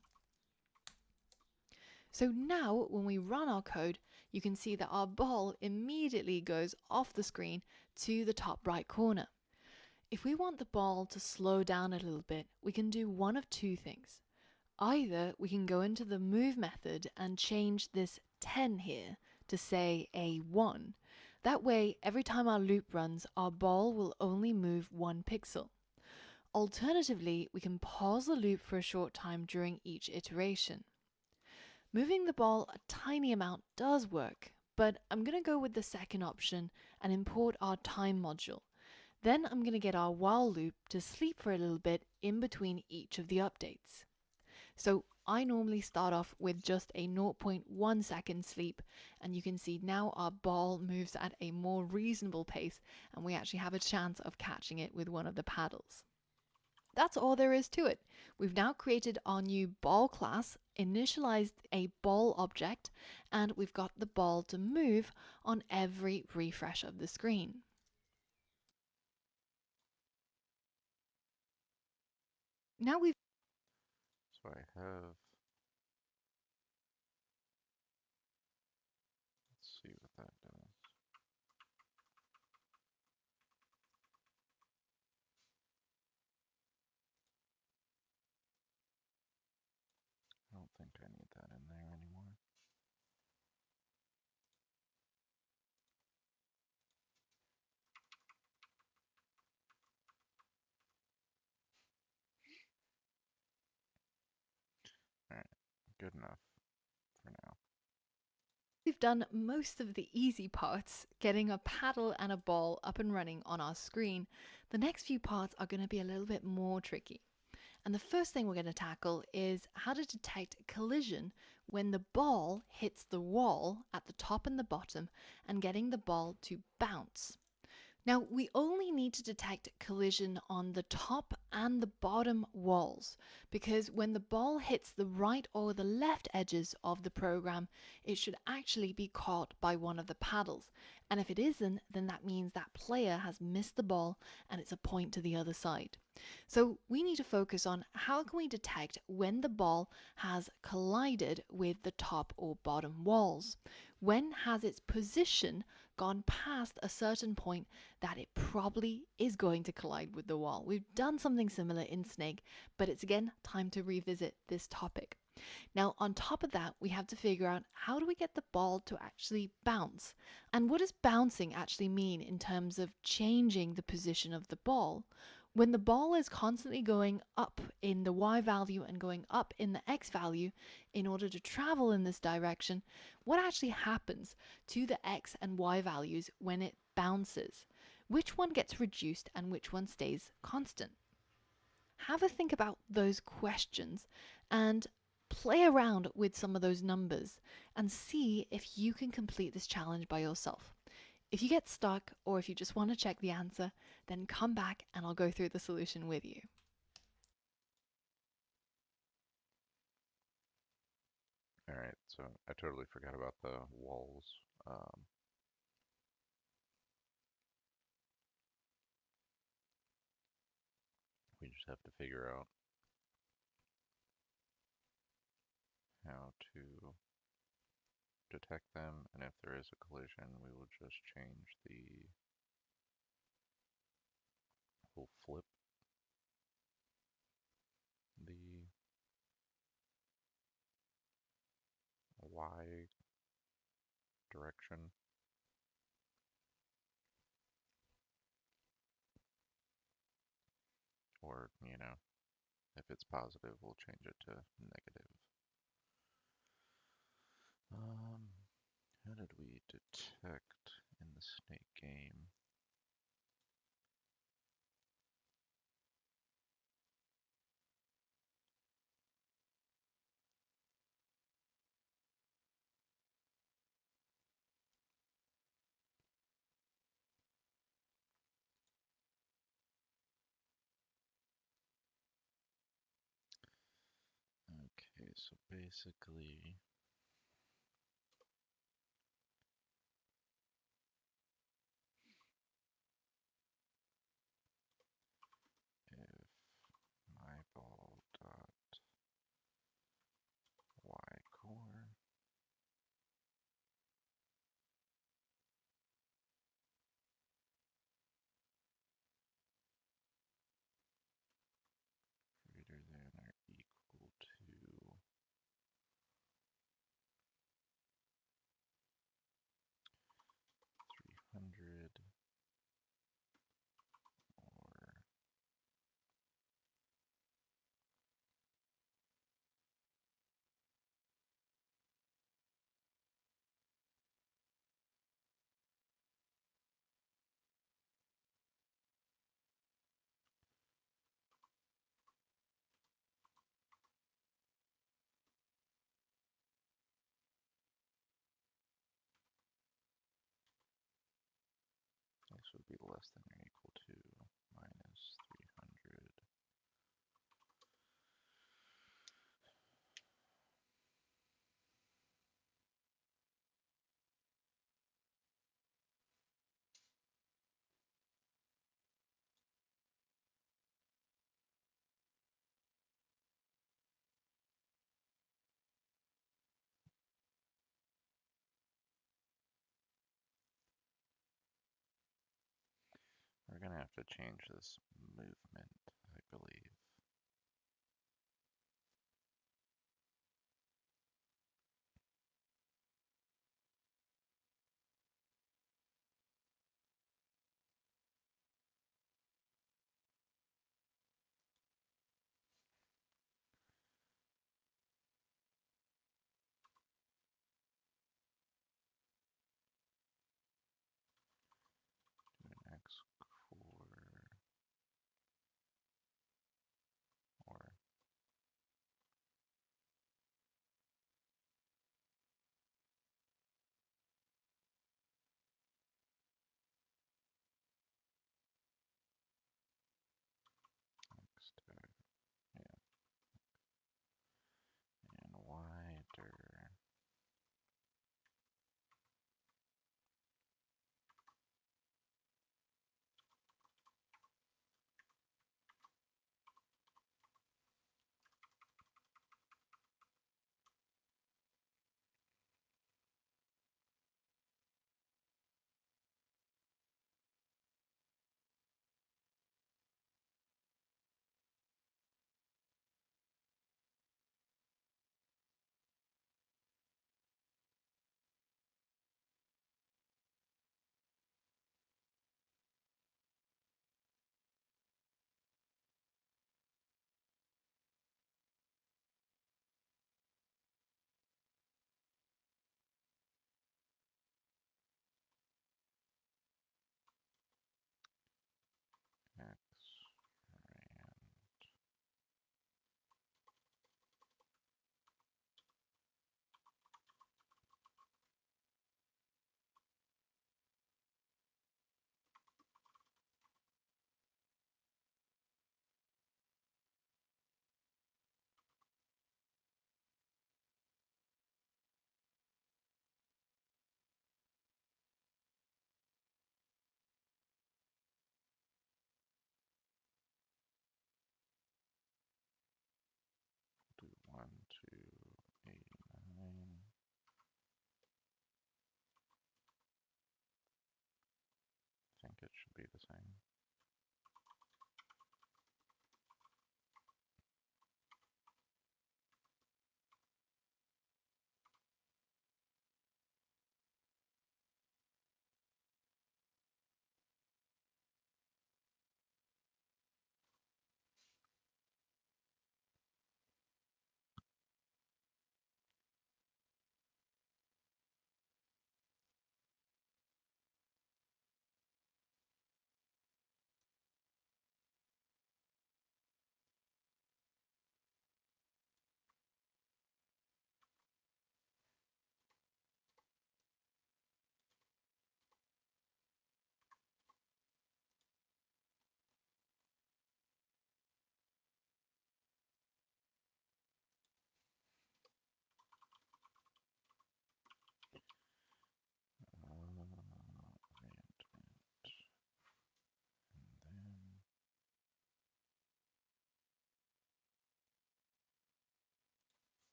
So now when we run our code, you can see that our ball immediately goes off the screen to the top right corner. If we want the ball to slow down a little bit, we can do one of two things. Either we can go into the move method and change this 10 here to say a 1. That way, every time our loop runs, our ball will only move 1 pixel. Alternatively, we can pause the loop for a short time during each iteration. Moving the ball a tiny amount does work, but I'm going to go with the second option and import our time module. Then I'm going to get our while loop to sleep for a little bit in between each of the updates. So I normally start off with just a 0.1 second sleep, and you can see now our ball moves at a more reasonable pace and we actually have a chance of catching it with one of the paddles. That's all there is to it. We've now created our new ball class, initialized a ball object, and we've got the ball to move on every refresh of the screen. Now we've So I have, let's see what that does. I don't think I need that in there anymore. Alright, good enough for now. We've done most of the easy parts, getting a paddle and a ball up and running on our screen. The next few parts are going to be a little bit more tricky. And the first thing we're going to tackle is how to detect collision when the ball hits the wall at the top and the bottom and getting the ball to bounce. Now, we only need to detect collision on the top and the bottom walls, because when the ball hits the right or the left edges of the program, it should actually be caught by one of the paddles. And if it isn't, then that means that player has missed the ball and it's a point to the other side. So we need to focus on how can we detect when the ball has collided with the top or bottom walls. When has its position gone past a certain point that it probably is going to collide with the wall? We've done something similar in Snake, but it's again time to revisit this topic. Now, on top of that, we have to figure out how do we get the ball to actually bounce? And what does bouncing actually mean in terms of changing the position of the ball? When the ball is constantly going up in the y value and going up in the x value in order to travel in this direction, what actually happens to the x and y values when it bounces? Which one gets reduced and which one stays constant? Have a think about those questions and play around with some of those numbers and see if you can complete this challenge by yourself. If you get stuck or if you just want to check the answer, then come back and I'll go through the solution with you. Alright, so I totally forgot about the walls. We just have to figure out how to detect them, and if there is a collision, we will just change we'll flip the Y direction, or, if it's positive, we'll change it to negative. How did we detect in the snake game? Okay, So basically, if my ball dot y core greater than or equal to 300, or this would be less than or equal to minus 300. We're going to have to change this movement, I believe. Do an x core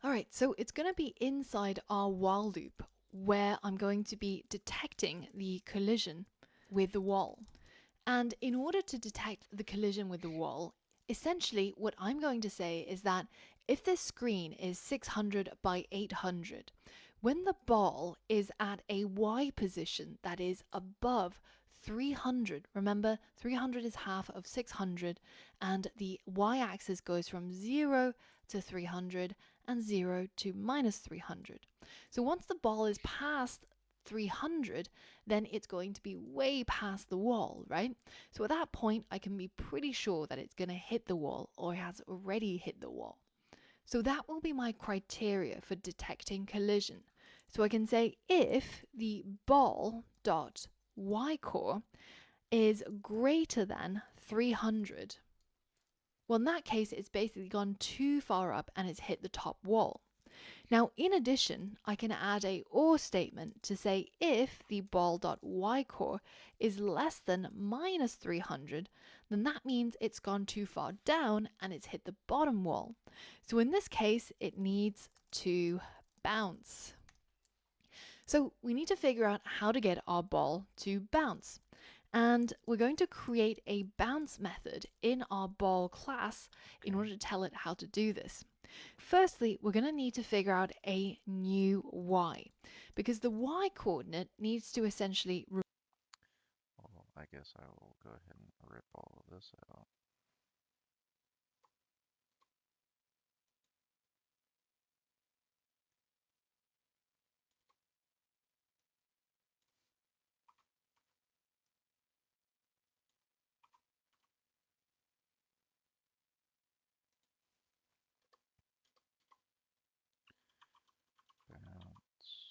All right, so it's going to be inside our while loop where I'm going to be detecting the collision with the wall. And in order to detect the collision with the wall, essentially what I'm going to say is that if this screen is 600 by 800, when the ball is at a Y position that is above 300, remember 300 is half of 600, and the Y axis goes from 0 to 300 and 0 to minus 300. So once the ball is past 300, then it's going to be way past the wall, right? So at that point, I can be pretty sure that it's going to hit the wall or has already hit the wall. So that will be my criteria for detecting collision. So I can say if the ball dot y core is greater than 300, well, in that case, it's basically gone too far up and it's hit the top wall. Now, in addition, I can add a or statement to say if the ball.y core is less than minus 300, then that means it's gone too far down and it's hit the bottom wall. So in this case, it needs to bounce. So we need to figure out how to get our ball to bounce. And we're going to create a bounce method in our ball class in order to tell it how to do this. Firstly, we're going to need to figure out a new y, because the y coordinate needs to essentially Well, I guess I will go ahead and rip all of this out. Bounce.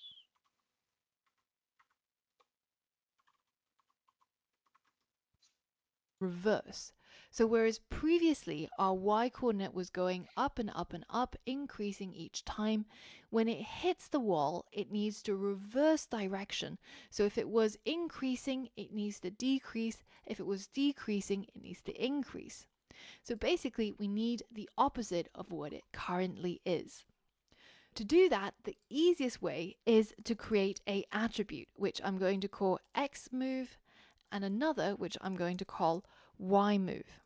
reverse. So whereas previously our y coordinate was going up and up and up, increasing each time, when it hits the wall, it needs to reverse direction. So if it was increasing, it needs to decrease. If it was decreasing, it needs to increase. So basically, we need the opposite of what it currently is. To do that, the easiest way is to create a attribute, which I'm going to call x move, and another which I'm going to call y move.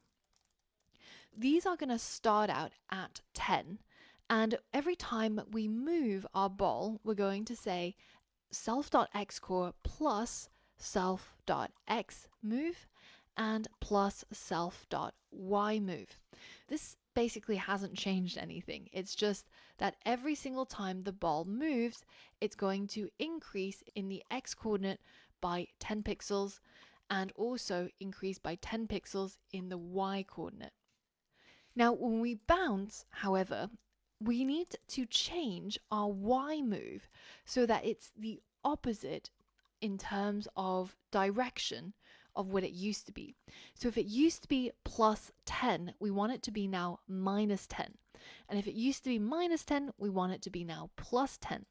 These are going to start out at 10, and every time we move our ball, we're going to say self.xcore plus self.x move and plus self.y move. This basically hasn't changed anything. It's just that every single time the ball moves, it's going to increase in the x coordinate by 10 pixels and also increase by 10 pixels in the y coordinate. Now, when we bounce, however, we need to change our y move so that it's the opposite in terms of direction of what it used to be. So if it used to be plus 10, we want it to be now minus 10. And if it used to be minus 10, we want it to be now plus 10.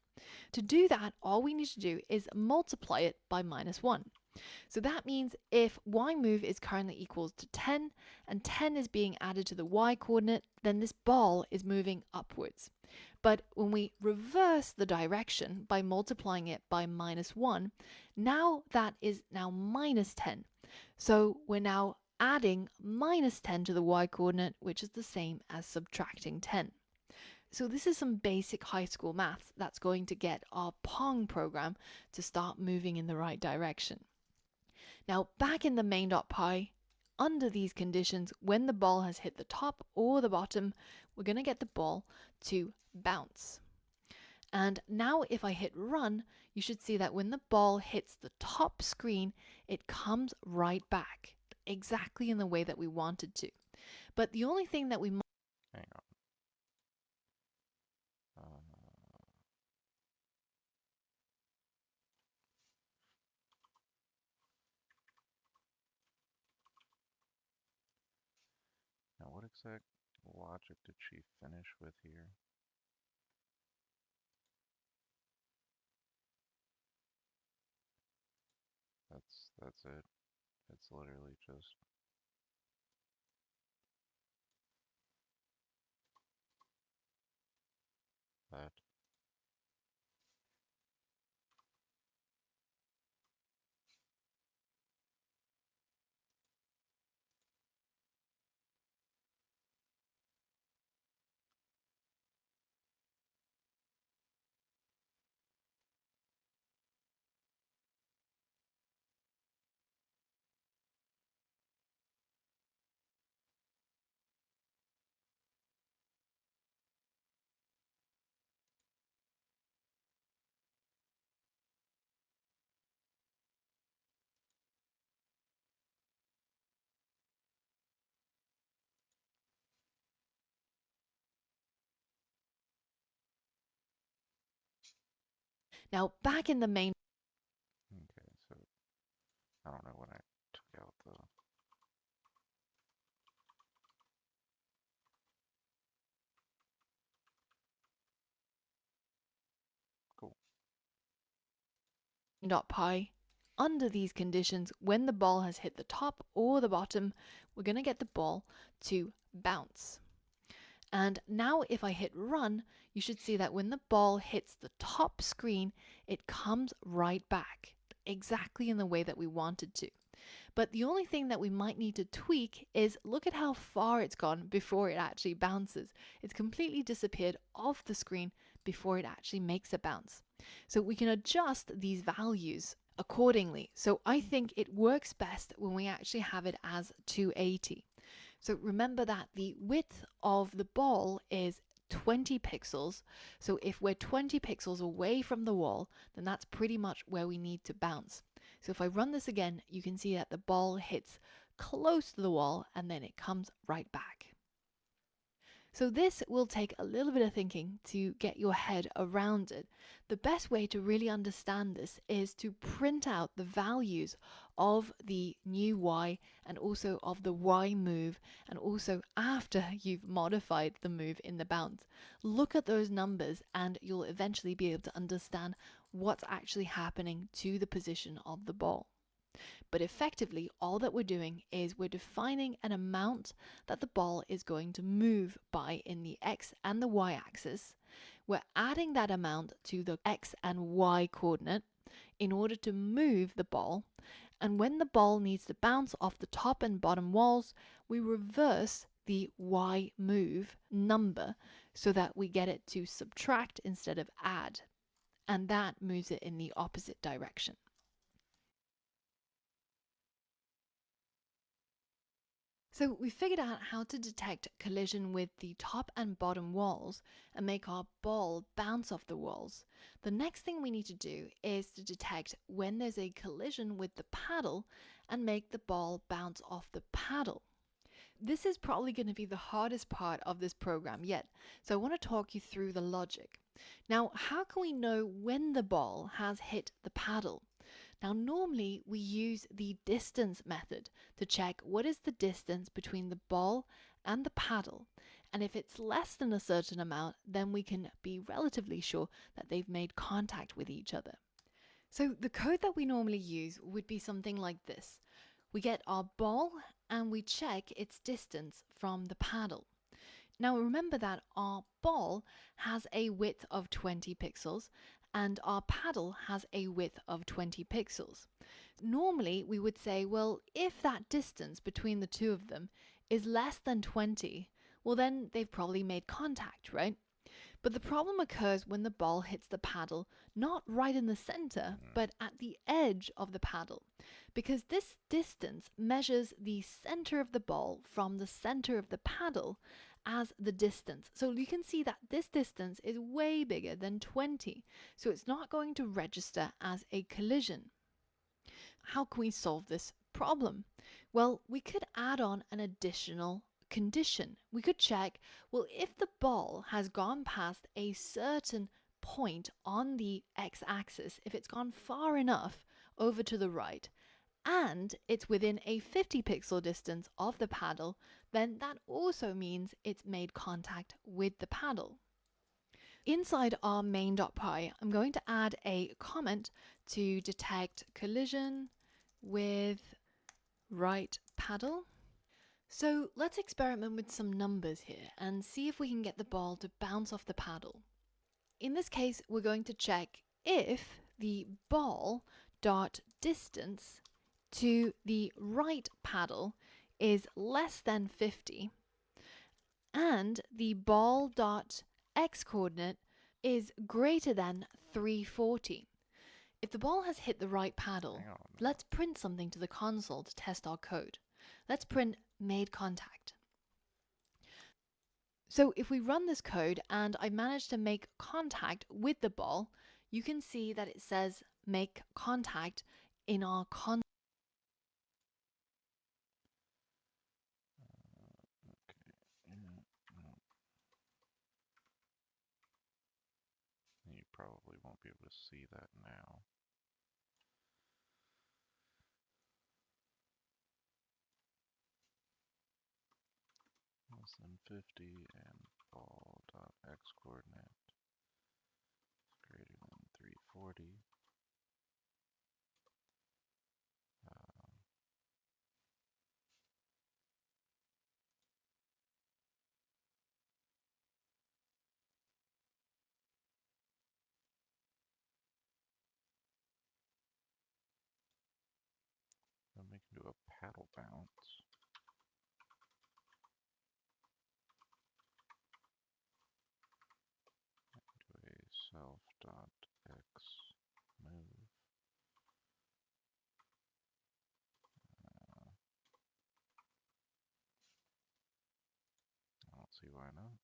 To do that, all we need to do is multiply it by minus 1. So that means if y move is currently equals to 10 and 10 is being added to the y coordinate, then this ball is moving upwards. But when we reverse the direction by multiplying it by minus 1, now that is now minus 10. So we're now adding minus 10 to the y coordinate, which is the same as subtracting 10. So this is some basic high school maths that's going to get our Pong program to start moving in the right direction. Now back in the main.py, under these conditions, when the ball has hit the top or the bottom, we're going to get the ball to bounce. And now if I hit run, you should see that when the ball hits the top screen, it comes right back, exactly in the way that we wanted to. But the only thing that we Hang on. Now, what exact logic did she finish with here? That's it. It's literally just Now, back in the main. Okay, so I don't know when I took out the. Cool. Pi. Under these conditions, when the ball has hit the top or the bottom, we're going to get the ball to bounce. And now if I hit run, you should see that when the ball hits the top screen, it comes right back, exactly in the way that we wanted to. But the only thing that we might need to tweak is look at how far it's gone before it actually bounces. It's completely disappeared off the screen before it actually makes a bounce. So we can adjust these values accordingly. So I think it works best when we actually have it as 280. So remember that the width of the ball is 20 pixels. So if we're 20 pixels away from the wall, then that's pretty much where we need to bounce. So if I run this again, you can see that the ball hits close to the wall and then it comes right back. So this will take a little bit of thinking to get your head around it. The best way to really understand this is to print out the values of the new y and also of the y move, and also after you've modified the move in the bounce. Look at those numbers and you'll eventually be able to understand what's actually happening to the position of the ball. But effectively, all that we're doing is we're defining an amount that the ball is going to move by in the x and the y axis. We're adding that amount to the x and y coordinate in order to move the ball. And when the ball needs to bounce off the top and bottom walls, we reverse the y move number so that we get it to subtract instead of add. And that moves it in the opposite direction. So we figured out how to detect collision with the top and bottom walls and make our ball bounce off the walls. The next thing we need to do is to detect when there's a collision with the paddle and make the ball bounce off the paddle. This is probably going to be the hardest part of this program yet, so I want to talk you through the logic. Now, how can we know when the ball has hit the paddle? Now, normally we use the distance method to check what is the distance between the ball and the paddle. And if it's less than a certain amount, then we can be relatively sure that they've made contact with each other. So the code that we normally use would be something like this. We get our ball and we check its distance from the paddle. Now remember that our ball has a width of 20 pixels and our paddle has a width of 20 pixels. Normally we would say, well, if that distance between the two of them is less than 20, well then they've probably made contact, right? But the problem occurs when the ball hits the paddle, not right in the center, but at the edge of the paddle. Because this distance measures the center of the ball from the center of the paddle as the distance. So you can see that this distance is way bigger than 20. So it's not going to register as a collision. How can we solve this problem? Well, we could add on an additional condition. We could check, well, if the ball has gone past a certain point on the x-axis, if it's gone far enough over to the right, and it's within a 50 pixel distance of the paddle, then that also means it's made contact with the paddle. Inside our main.py, I'm going to add a comment to detect collision with right paddle. So let's experiment with some numbers here and see if we can get the ball to bounce off the paddle. In this case, we're going to check if the ball dot distance to the right paddle is less than 50 and the ball dot x coordinate is greater than 340. If the ball has hit the right paddle, let's print something to the console to test our code. Let's print made contact. So if we run this code and I manage to make contact with the ball, you can see that it says make contact in our console. probably won't be able to see that now. Less than 50 and ball dot x coordinate greater than 340. Um, then we can do a paddle bounce. Do a self dot x move. I don't see why not.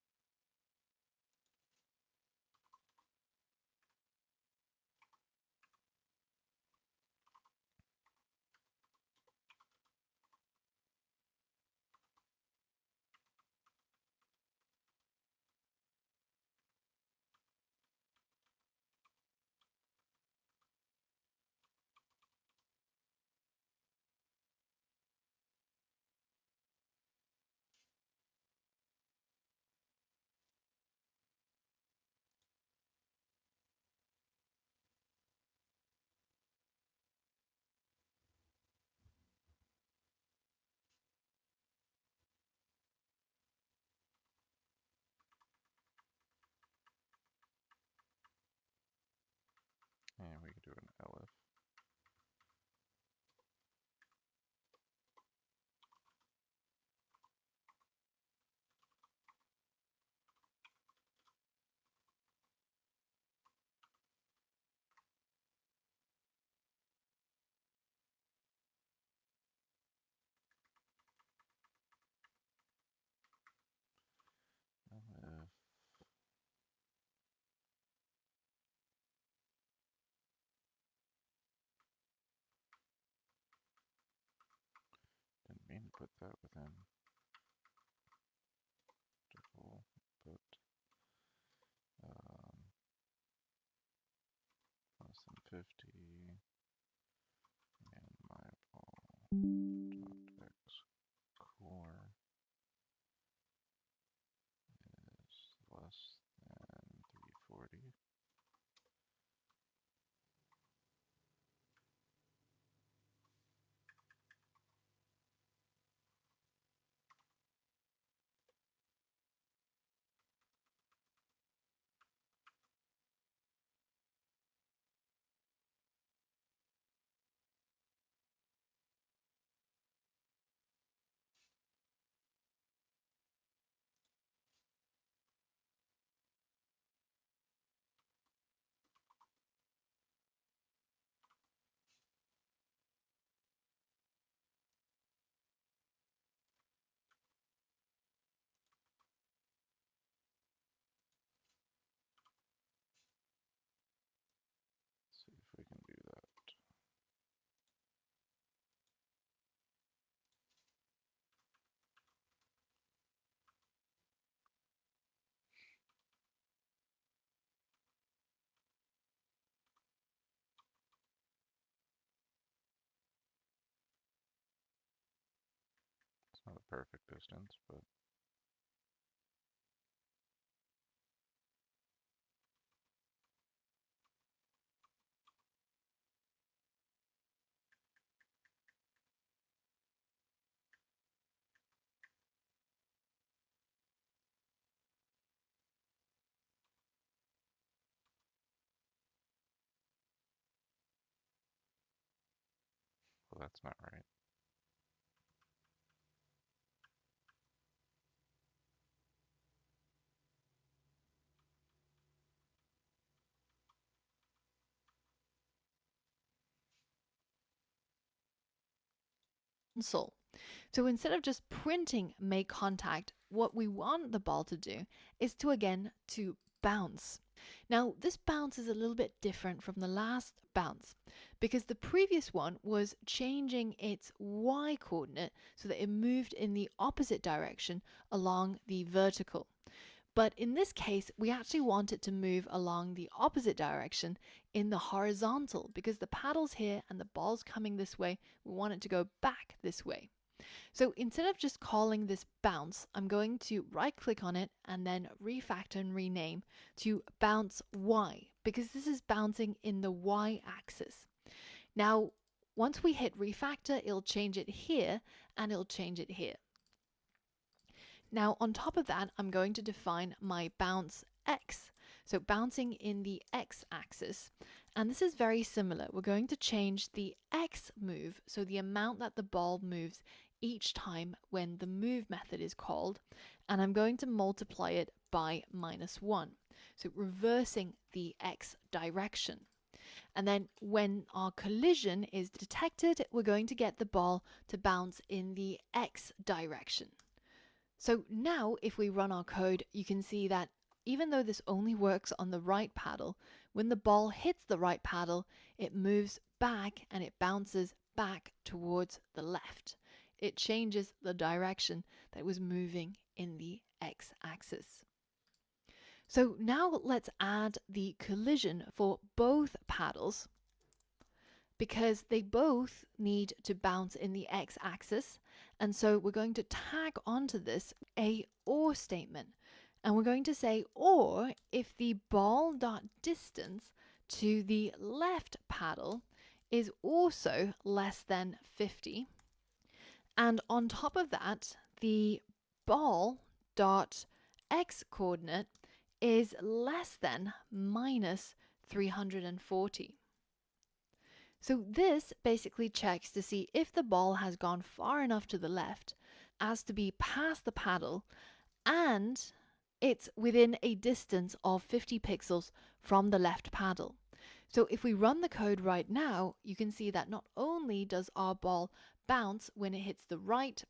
And we can do an elif. Elif. Didn't mean to put that within double, but less than 50 and my ball dot x core is less than 340. Let's see if we can do that. It's not a perfect distance, but well, that's not right. Console. So instead of just printing make contact, what we want the ball to do is to bounce. Now, this bounce is a little bit different from the last bounce because the previous one was changing its y coordinate so that it moved in the opposite direction along the vertical. But in this case, we actually want it to move along the opposite direction in the horizontal because the paddle's here and the ball's coming this way. We want it to go back this way. So instead of just calling this bounce, I'm going to right click on it and then refactor and rename to bounce Y because this is bouncing in the Y axis. Now, once we hit refactor, it'll change it here and it'll change it here. Now, on top of that, I'm going to define my bounce X. So bouncing in the X axis. And this is very similar. We're going to change the X move, so the amount that the ball moves each time when the move method is called. And I'm going to multiply it by -1. So reversing the X direction. And then when our collision is detected, we're going to get the ball to bounce in the X direction. So now if we run our code, you can see that even though this only works on the right paddle, when the ball hits the right paddle, it moves back and it bounces back towards the left. It changes the direction that it was moving in the x-axis. So now let's add the collision for both paddles because they both need to bounce in the x-axis. And so we're going to tag onto this a or statement. And we're going to say or if the ball dot distance to the left paddle is also less than 50. And on top of that, the ball dot x coordinate is less than -340. So this basically checks to see if the ball has gone far enough to the left as to be past the paddle and it's within a distance of 50 pixels from the left paddle. So if we run the code right now, you can see that not only does our ball bounce when it hits the right.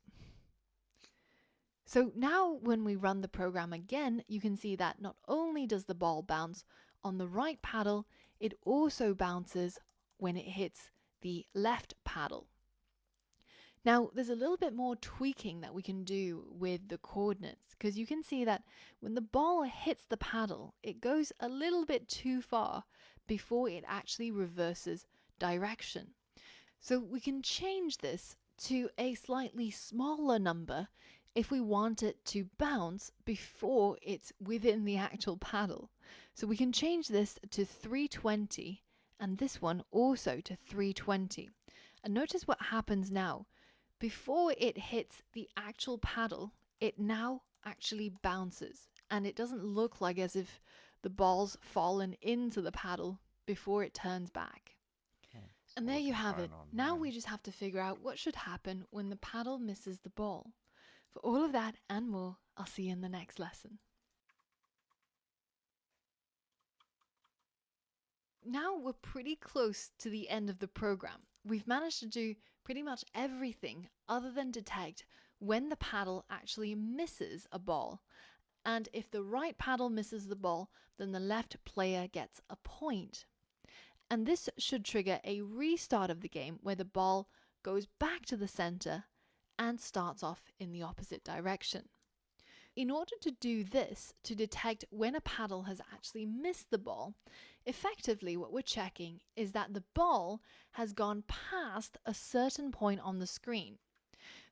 So now when we run the program again, you can see that not only does the ball bounce on the right paddle, it also bounces when it hits the left paddle. Now, there's a little bit more tweaking that we can do with the coordinates because you can see that when the ball hits the paddle, it goes a little bit too far before it actually reverses direction. So we can change this to a slightly smaller number if we want it to bounce before it's within the actual paddle. So we can change this to 320 and this one also to 320. And notice what happens now. Before it hits the actual paddle, it now actually bounces. And it doesn't look like as if the ball's fallen into the paddle before it turns back. And there you have it. Now we just have to figure out what should happen when the paddle misses the ball. For all of that and more, I'll see you in the next lesson. Now we're pretty close to the end of the program. We've managed to do pretty much everything other than detect when the paddle actually misses a ball. And if the right paddle misses the ball, then the left player gets a point. And this should trigger a restart of the game where the ball goes back to the center and starts off in the opposite direction. In order to do this, to detect when a paddle has actually missed the ball, effectively what we're checking is that the ball has gone past a certain point on the screen.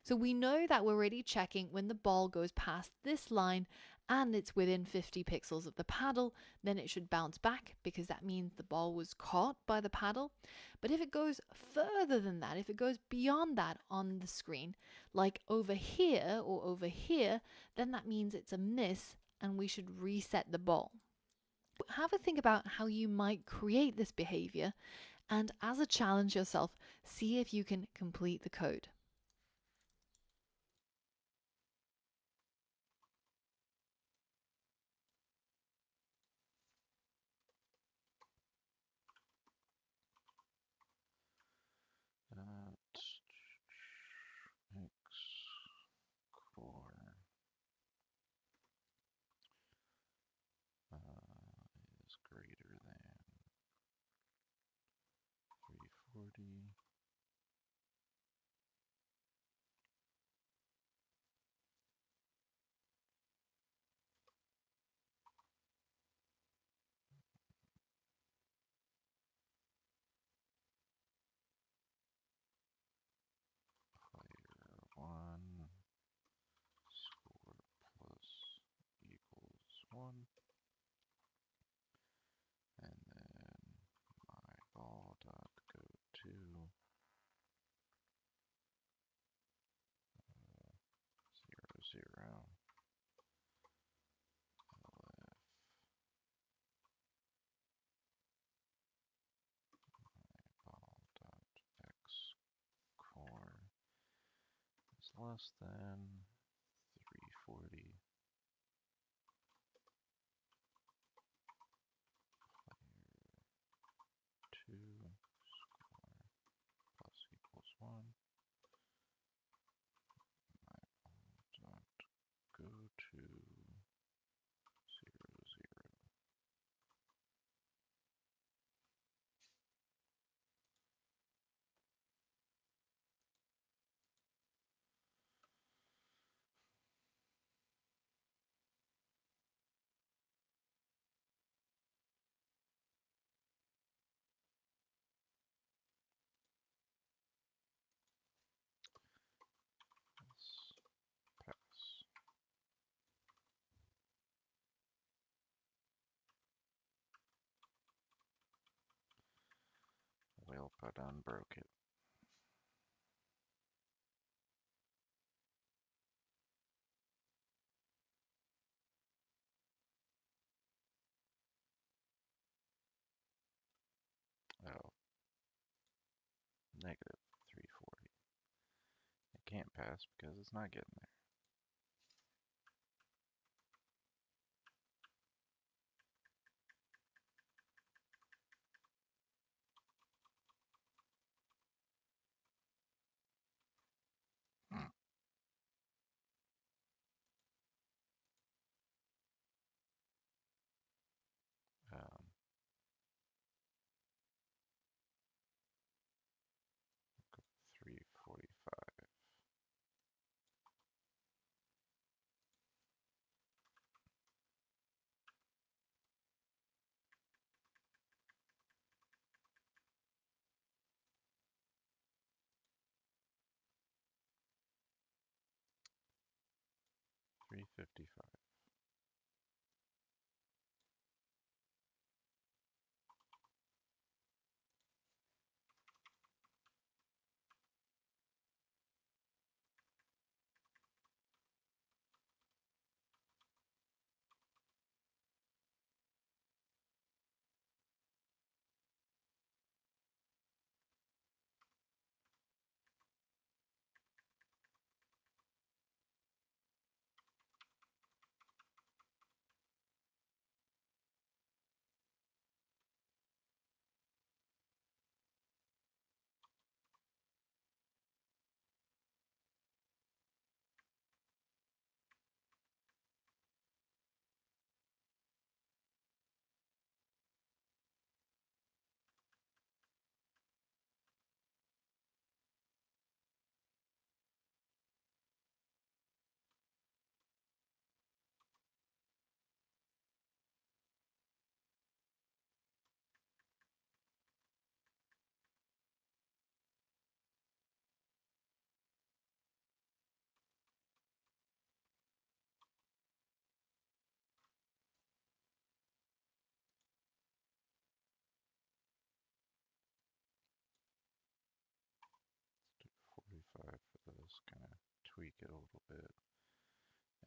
So we know that we're already checking when the ball goes past this line and it's within 50 pixels of the paddle, then it should bounce back because that means the ball was caught by the paddle. But if it goes further than that, if it goes beyond that on the screen, like over here or over here, then that means it's a miss and we should reset the ball. Have a think about how you might create this behavior and as a challenge yourself, see if you can complete the code. X core is greater than 340. ball dot x core is less than 340. Player 2 score plus equals 1. My ball dot go to 0, 0. Yes, pass. Well, I done broke it. Oh, negative 340. It can't pass because it's not getting there. Hmm. Um, 345. 355. Let's do 45 for this, kind of tweak it a little bit.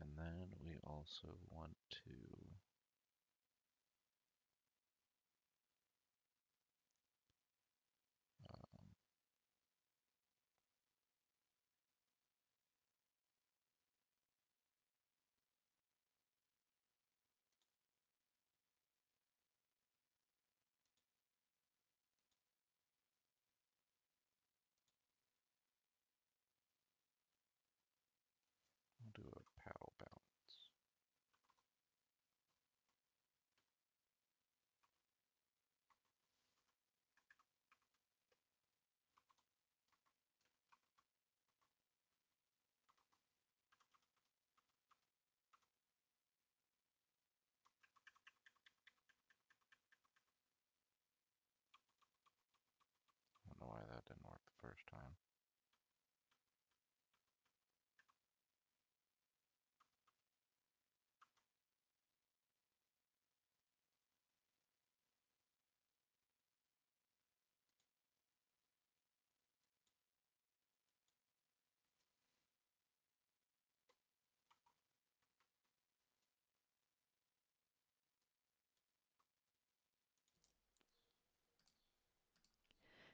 And then we also want to um, we'll do a paddle bounce.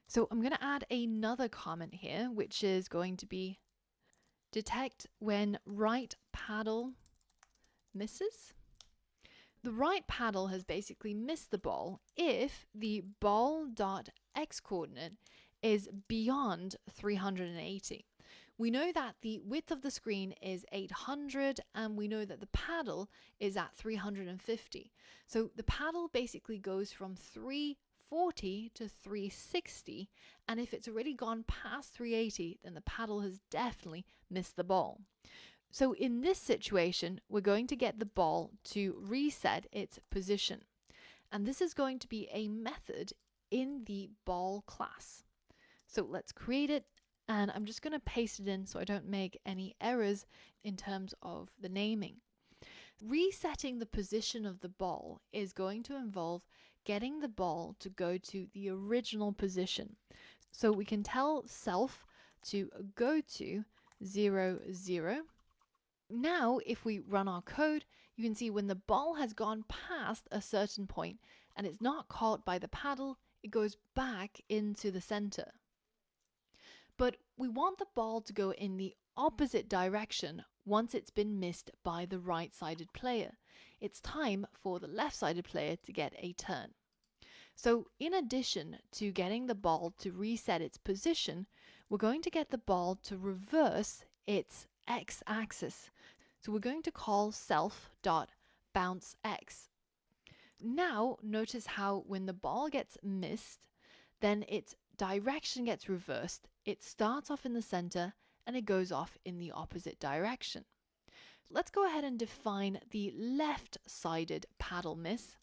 So I'm going to add another comment here, which is going to be detect when right paddle misses. The right paddle has basically missed the ball if the ball.x coordinate is beyond 380. We know that the width of the screen is 800 and we know that the paddle is at 350. So the paddle basically goes from 340 to 360, and if it's already gone past 380, then the paddle has definitely missed the ball. So in this situation, we're going to get the ball to reset its position. And this is going to be a method in the ball class. So let's create it, and I'm just going to paste it in so I don't make any errors in terms of the naming. Resetting the position of the ball is going to involve getting the ball to go to the original position. So we can tell self to go to 0, 0. Now, if we run our code, you can see when the ball has gone past a certain point and it's not caught by the paddle, it goes back into the center. But we want the ball to go in the opposite direction once it's been missed by the right-sided player. It's time for the left-sided player to get a turn. So in addition to getting the ball to reset its position, we're going to get the ball to reverse its x-axis. So we're going to call self.bouncex. Now notice how when the ball gets missed, then its direction gets reversed. It starts off in the center and it goes off in the opposite direction. Let's go ahead and define the left-sided paddle miss.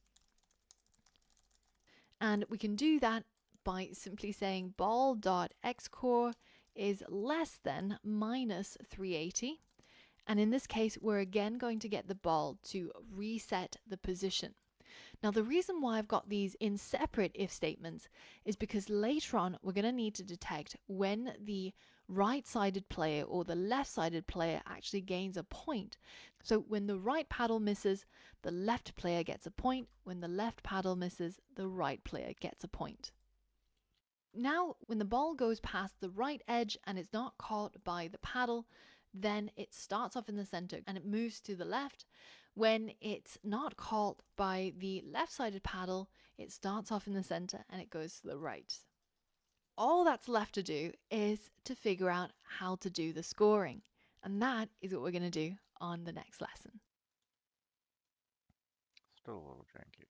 And we can do that by simply saying ball.xcore is less than minus 380. And in this case, we're again going to get the ball to reset the position. Now, the reason why I've got these in separate if statements is because later on, we're going to need to detect when the right-sided player or the left-sided player actually gains a point. So when the right paddle misses, the left player gets a point. When the left paddle misses, the right player gets a point. Now, when the ball goes past the right edge and it's not caught by the paddle, then it starts off in the center and it moves to the left. When it's not caught by the left-sided paddle, it starts off in the center and it goes to the right. All that's left to do is to figure out how to do the scoring. And that is what we're going to do on the next lesson. Still a little janky.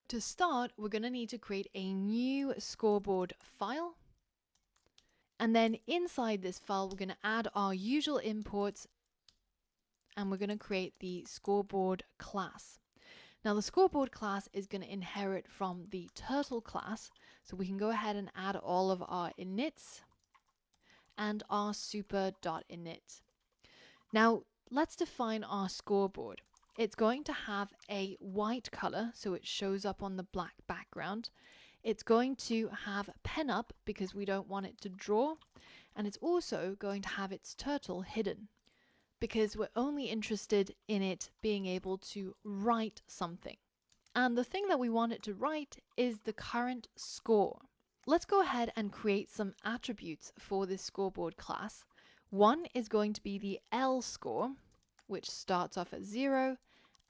To start, we're going to need to create a new scoreboard file. And then inside this file, we're going to add our usual imports and we're going to create the scoreboard class. Now the scoreboard class is going to inherit from the turtle class, so we can go ahead and add all of our inits and our super.init. Now let's define our scoreboard. It's going to have a white color, so it shows up on the black background. It's going to have pen up because we don't want it to draw, and it's also going to have its turtle hidden because we're only interested in it being able to write something. And the thing that we want it to write is the current score. Let's go ahead and create some attributes for this scoreboard class. One is going to be the L score, which starts off at 0,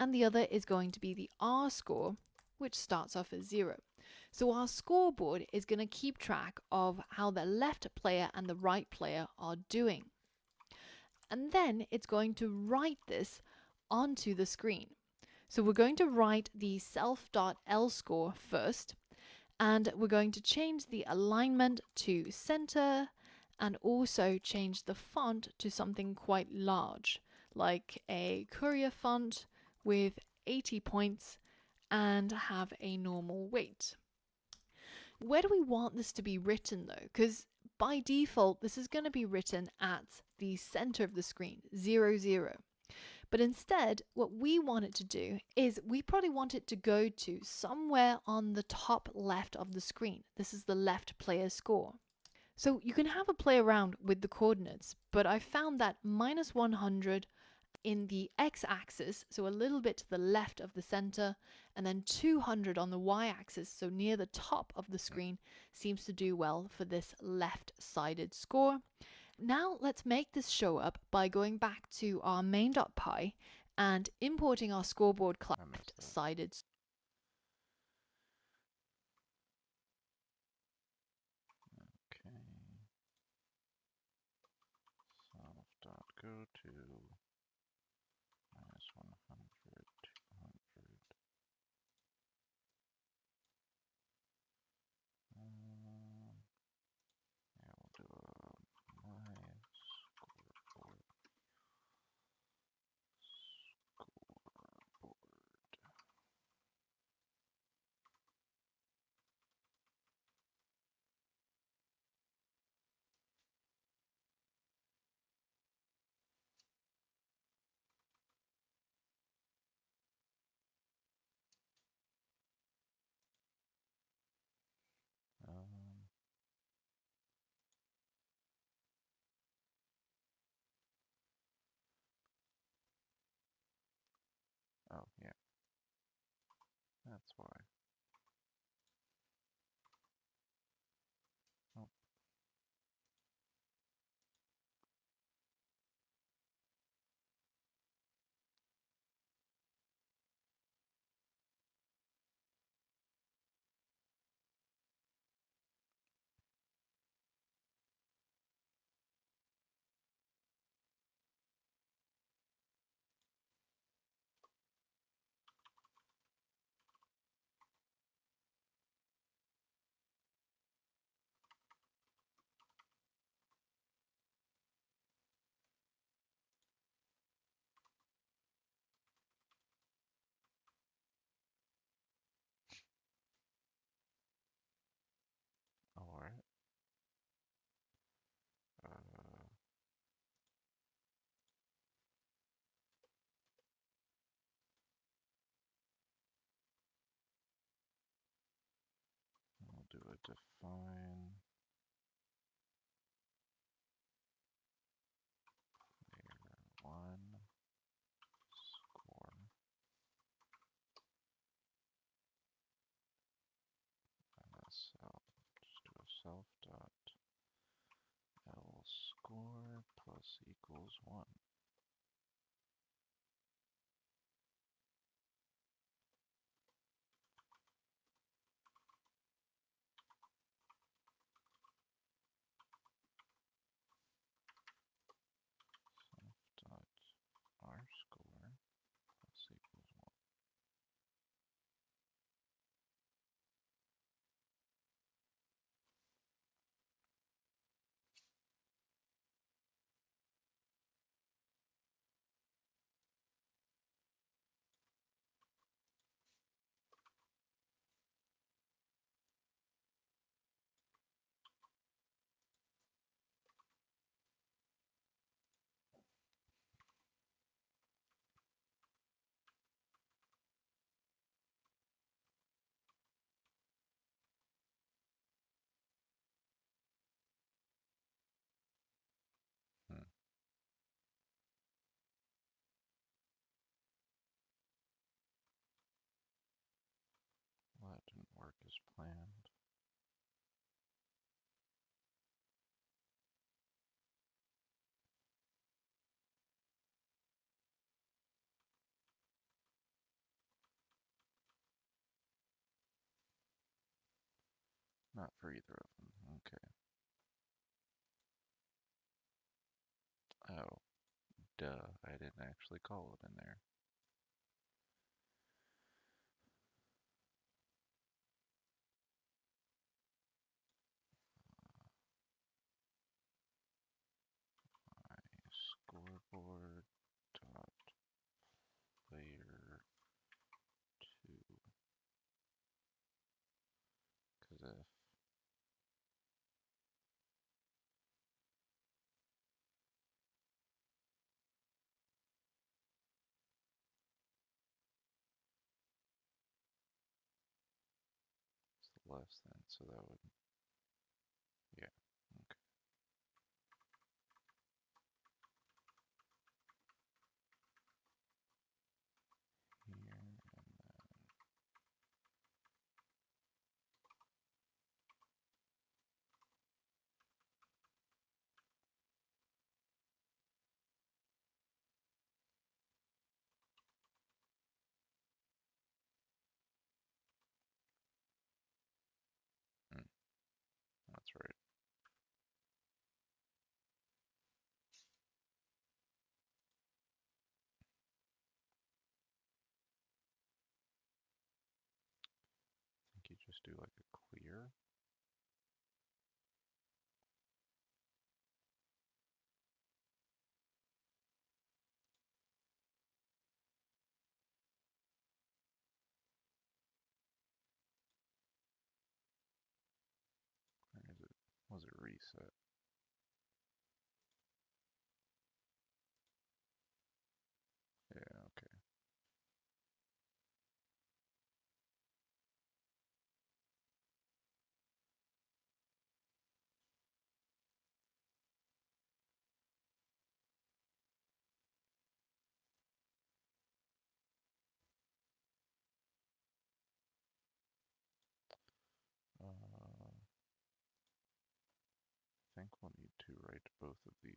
and the other is going to be the R score, which starts off at 0. So our scoreboard is going to keep track of how the left player and the right player are doing. And then it's going to write this onto the screen. So we're going to write the self.l score first, and we're going to change the alignment to center and also change the font to something quite large, like a courier font with 80 points and have a normal weight. Where do we want this to be written though? Because by default, this is going to be written at the center of the screen, 0, 0. But instead, what we want it to do is we probably want it to go to somewhere on the top left of the screen. This is the left player score. So you can have a play around with the coordinates, but I found that -100 in the x-axis, so a little bit to the left of the center, and then 200 on the y-axis, so near the top of the screen, seems to do well for this left-sided score. Now let's make this show up by going back to our main.py and importing our scoreboard class left-sided. Okay. Self.go to minus 100, 200. Yeah, we'll do a my scoreboard. Um, oh, yeah, that's why. Oh, alright. We'll do a define layer 1 score. Self, just do a self dot L score plus equals 1. Self dot R score plus equals 1. Hmm. Well, that didn't work as planned. Not for either of them. Okay. Oh, duh. I didn't actually call it in there. My scoreboard dot player 2. Because if it's less than, so that would, yeah, okay. just do like a clear. Or is it, was it reset? Yeah, okay. I think we'll need to write both of these.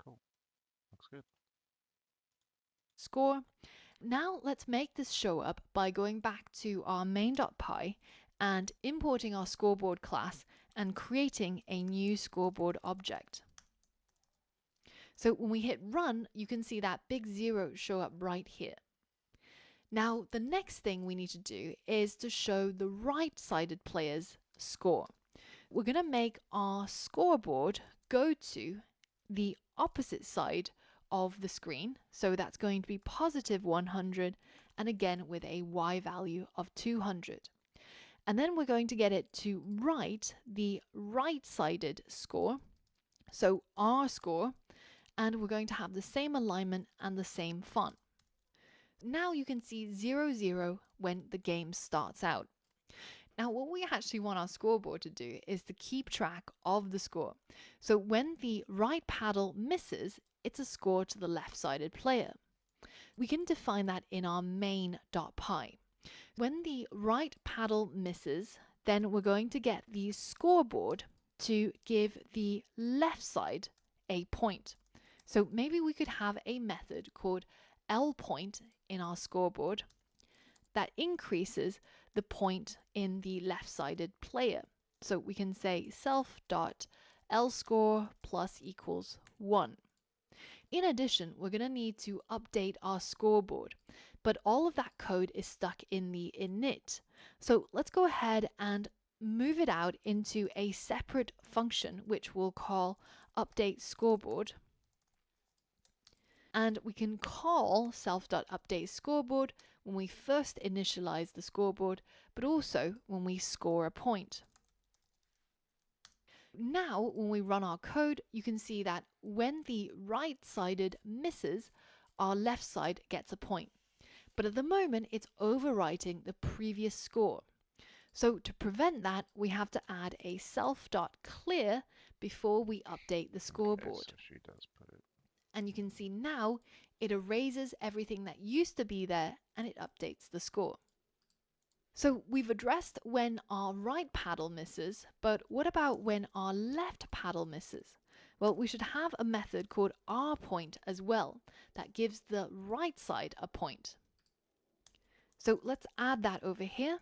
Cool. Looks good. Score. Now let's make this show up by going back to our main.py and importing our scoreboard class and creating a new scoreboard object. So when we hit run, you can see that big 0 show up right here. Now the next thing we need to do is to show the right-sided player's score. We're going to make our scoreboard go to the opposite side of the screen. So that's going to be positive 100 and again with a y value of 200. And then we're going to get it to write the right-sided score, so our score, and we're going to have the same alignment and the same font. Now you can see 0, when the game starts out. Now, what we actually want our scoreboard to do is to keep track of the score. So when the right paddle misses, it's a score to the left-sided player. We can define that in our main.py. When the right paddle misses, then we're going to get the scoreboard to give the left side a point. So maybe we could have a method called L point in our scoreboard that increases the point in the left-sided player. So we can say self.lscore plus equals 1. In addition, we're going to need to update our scoreboard, but all of that code is stuck in the init. So let's go ahead and move it out into a separate function, which we'll call update scoreboard. And we can call self.update scoreboard when we first initialize the scoreboard, but also when we score a point. Now, when we run our code, you can see that when the right-sided misses, our left side gets a point. But at the moment, it's overwriting the previous score. So to prevent that, we have to add a self.clear before we update the scoreboard. Okay, so she does put it. And you can see now it erases everything that used to be there and it updates the score. So we've addressed when our right paddle misses, but what about when our left paddle misses? Well, we should have a method called rPoint as well that gives the right side a point. So let's add that over here.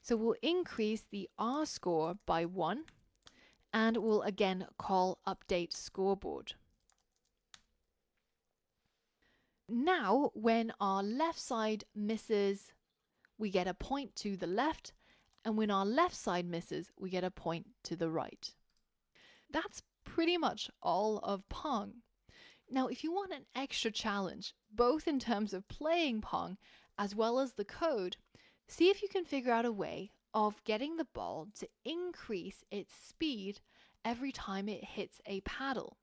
So we'll increase the R score by 1 and we'll again call update scoreboard. Now, when our left side misses, we get a point to the left, and when our left side misses, we get a point to the right. That's pretty much all of Pong. Now, if you want an extra challenge, both in terms of playing Pong as well as the code, see if you can figure out a way of getting the ball to increase its speed every time it hits a paddle,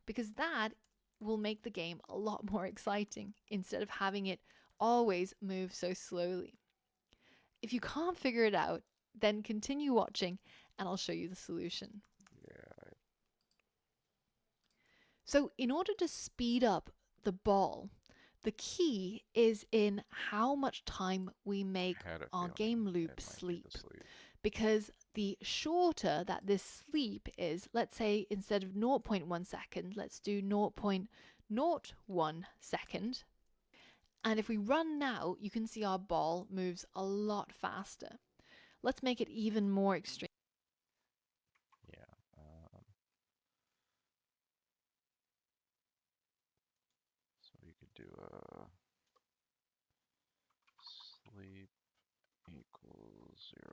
because that will make the game a lot more exciting instead of having it always move so slowly. If you can't figure it out, then continue watching and I'll show you the solution. Yeah. So in order to speed up the ball, the key is in how much time we make our game loop sleep. Because the shorter that this sleep is, let's say instead of 0.1 second, let's do 0.01 second. And if we run now, you can see our ball moves a lot faster. Let's make it even more extreme. Yeah. So we could do a sleep equals 0.1.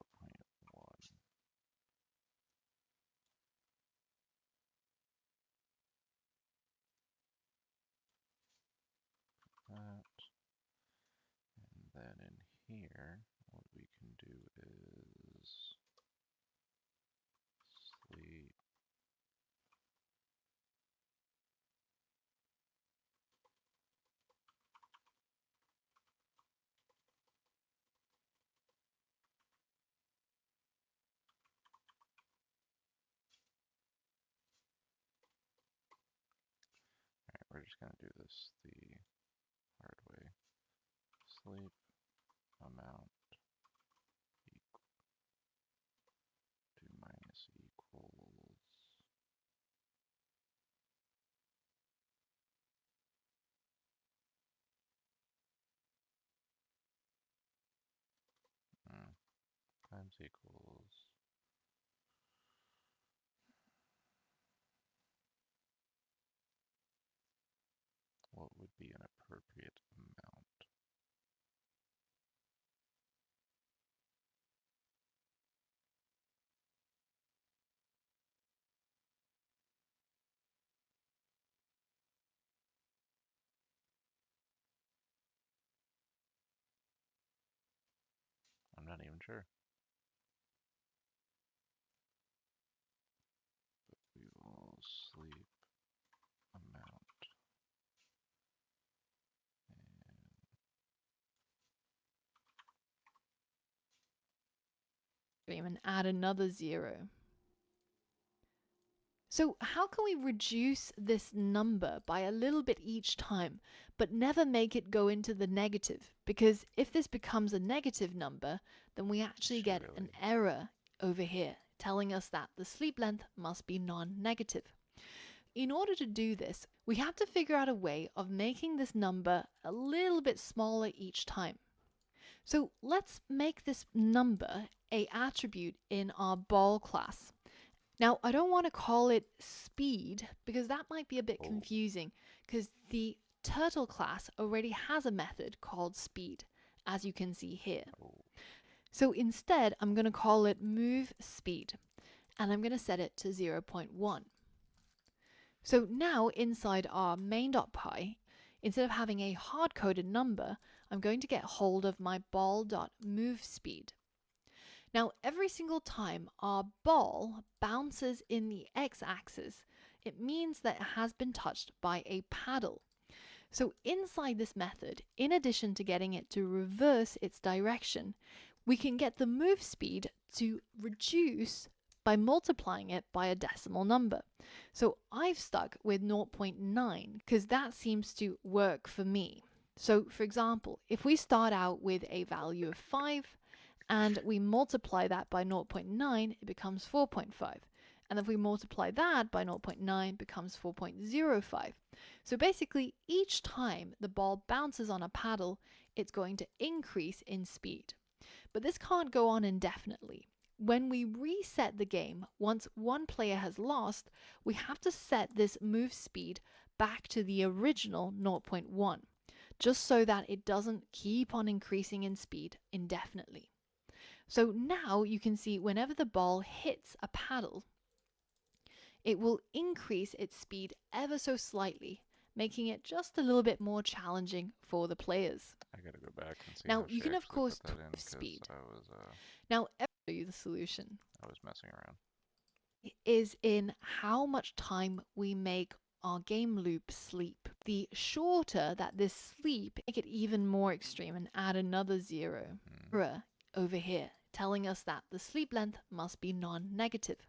That. And then in here, what we can do is sleep. Alright, we're just going to do this the hard way. Sleep amount equal to minus equals. Times equals. What would be an appropriate amount? I'm not even sure. But we will sleep amount. And add another 0. So how can we reduce this number by a little bit each time, but never make it go into the negative? Because if this becomes a negative number, then we actually get an error over here telling us that the sleep length must be non-negative. In order to do this, we have to figure out a way of making this number a little bit smaller each time. So let's make this number an attribute in our ball class. Now, I don't want to call it speed because that might be a bit confusing because the turtle class already has a method called speed, as you can see here. So instead, I'm going to call it move speed, and I'm going to set it to 0.1. So now inside our main.py, instead of having a hard-coded number, I'm going to get hold of my ball.moveSpeed. Now, every single time our ball bounces in the x-axis, it means that it has been touched by a paddle. So inside this method, in addition to getting it to reverse its direction, we can get the move speed to reduce by multiplying it by a decimal number. So I've stuck with 0.9 because that seems to work for me. So for example, if we start out with a value of 5, and we multiply that by 0.9, it becomes 4.5. And if we multiply that by 0.9, it becomes 4.05. So basically, each time the ball bounces on a paddle, it's going to increase in speed. But this can't go on indefinitely. When we reset the game, once one player has lost, we have to set this move speed back to the original 0.1, just so that it doesn't keep on increasing in speed indefinitely. So now you can see whenever the ball hits a paddle, it will increase its speed ever so slightly, making it just a little bit more challenging for the players. I gotta go back and see. Now you can of course tweak speed. Now I'll show you the solution. I was messing around. Is in how much time we make our game loop sleep. The shorter that this sleep, make it even more extreme and add another 0 over here, telling us that the sleep length must be non-negative.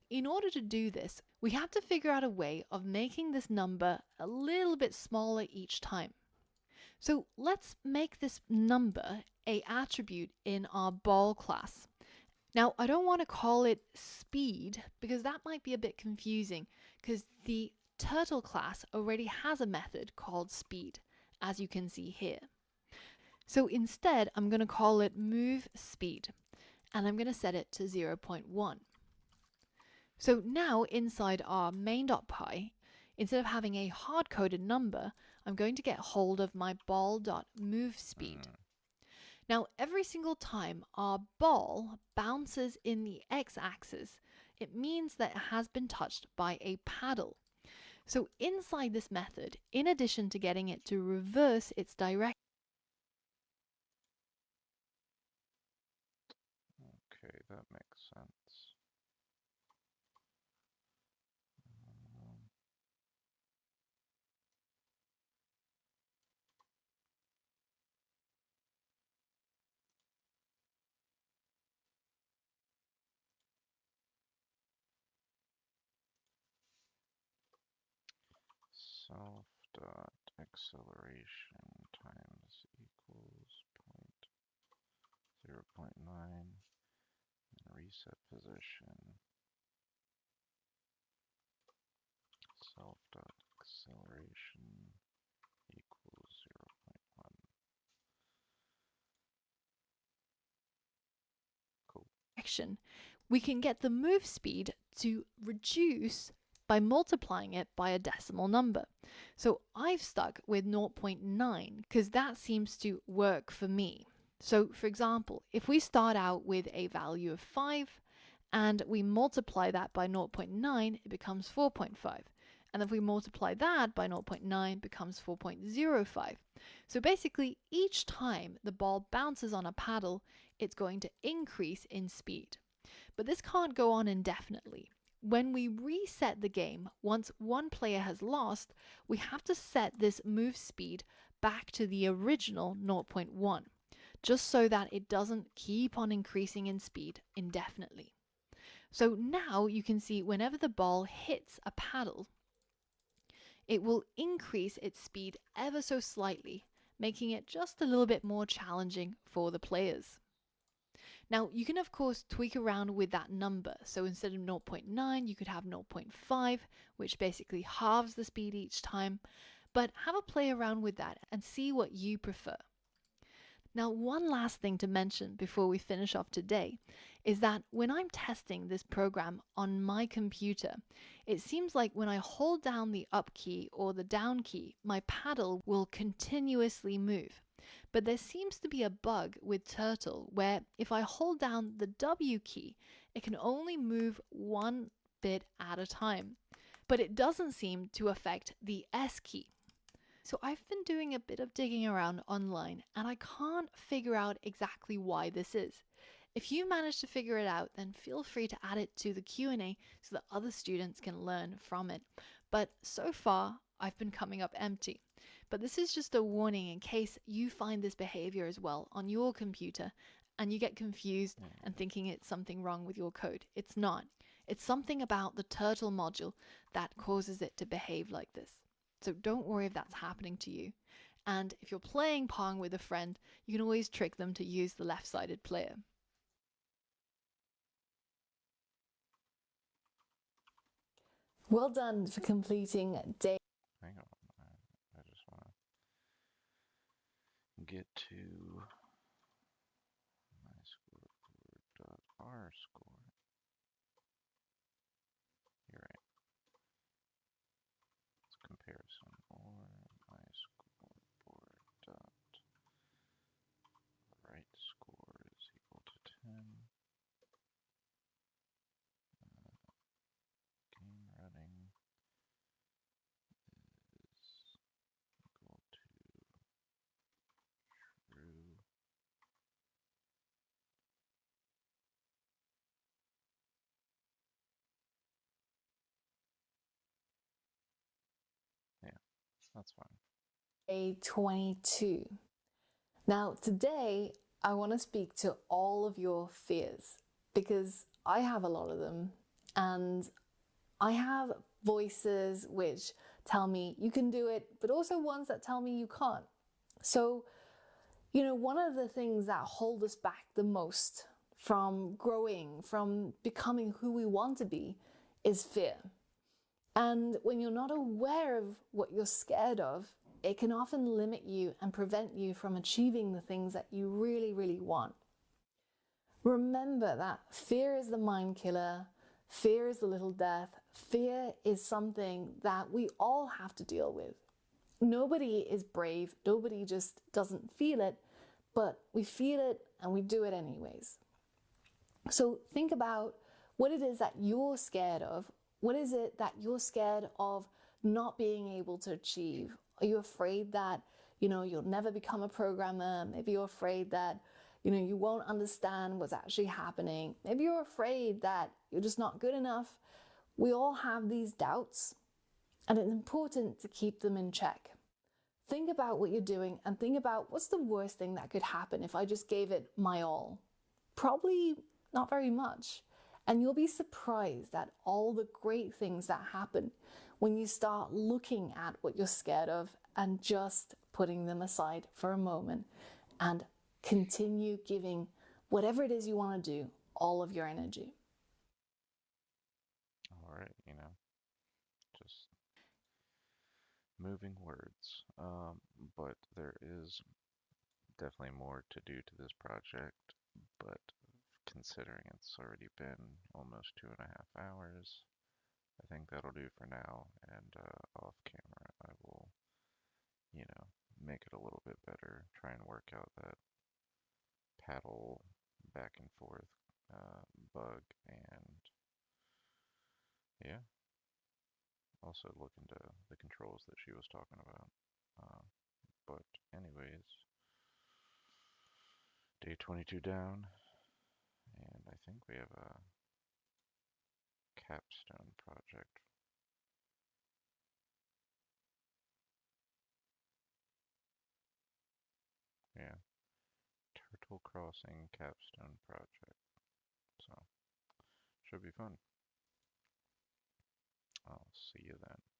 In order to do this, we have to figure out a way of making this number a little bit smaller each time. So let's make this number an attribute in our ball class. Now, I don't want to call it speed because that might be a bit confusing because the turtle class already has a method called speed, as you can see here. So instead, I'm going to call it move speed, and I'm going to set it to 0.1. So now inside our main.py, instead of having a hard-coded number, I'm going to get hold of my ball.moveSpeed. Now, every single time our ball bounces in the x-axis, it means that it has been touched by a paddle. So inside this method, in addition to getting it to reverse its direction, Okay, that makes sense. Self dot acceleration times equals 0.9 and reset position. Self dot acceleration equals 0.1. Cool. we can get the move speed to reduce by multiplying it by a decimal number. So I've stuck with 0.9 because that seems to work for me. So for example, if we start out with a value of 5 and we multiply that by 0.9, it becomes 4.5. And if we multiply that by 0.9, it becomes 4.05. So basically, each time the ball bounces on a paddle, it's going to increase in speed. But this can't go on indefinitely. When we reset the game, once one player has lost, we have to set this move speed back to the original 0.1, just so that it doesn't keep on increasing in speed indefinitely. So now you can see whenever the ball hits a paddle, it will increase its speed ever so slightly, making it just a little bit more challenging for the players. Now, you can of course tweak around with that number. So instead of 0.9, you could have 0.5, which basically halves the speed each time. But have a play around with that and see what you prefer. Now, one last thing to mention before we finish off today is that when I'm testing this program on my computer, it seems like when I hold down the up key or the down key, my paddle will continuously move. But there seems to be a bug with Turtle where if I hold down the W key, it can only move one bit at a time. But it doesn't seem to affect the S key. So I've been doing a bit of digging around online and I can't figure out exactly why this is. If you manage to figure it out, then feel free to add it to the Q&A so that other students can learn from it. But so far, I've been coming up empty. But this is just a warning in case you find this behavior as well on your computer and you get confused and thinking it's something wrong with your code. It's not. It's something about the Turtle module that causes it to behave like this. So don't worry if that's happening to you. And if you're playing Pong with a friend, you can always trick them to use the left-sided player. Well done for completing day. Hang on, I just want to get to my scoreboard.r score. You're right. It's comparison or my scoreboard dot right score is equal to 10. Game running is equal to true. Yeah, that's fine. Day 22. Now, today I want to speak to all of your fears because I have a lot of them and I have voices which tell me you can do it, but also ones that tell me you can't. So, one of the things that hold us back the most from growing, from becoming who we want to be, is fear. And when you're not aware of what you're scared of, it can often limit you and prevent you from achieving the things that you really, really want. Remember that fear is the mind killer, fear is the little death, fear is something that we all have to deal with. Nobody is brave, nobody just doesn't feel it, but we feel it and we do it anyways. So think about what it is that you're scared of. What is it that you're scared of not being able to achieve? Are you afraid that, you'll never become a programmer? Maybe you're afraid that, you won't understand what's actually happening. Maybe you're afraid that you're just not good enough. We all have these doubts, and it's important to keep them in check. Think about what you're doing and think about what's the worst thing that could happen if I just gave it my all. Probably not very much. And you'll be surprised at all the great things that happen when you start looking at what you're scared of and just putting them aside for a moment and continue giving whatever it is you want to do all of your energy. All right, just moving words. But there is definitely more to do to this project, but considering it's already been almost 2.5 hours, I think that'll do for now, and off camera I will, make it a little bit better, try and work out that paddle back and forth bug, and yeah, also look into the controls that she was talking about. Uh, but anyways, day 22 down, and I think we have a capstone project. Yeah, Turtle Crossing capstone project. So Should be fun. I'll see you then.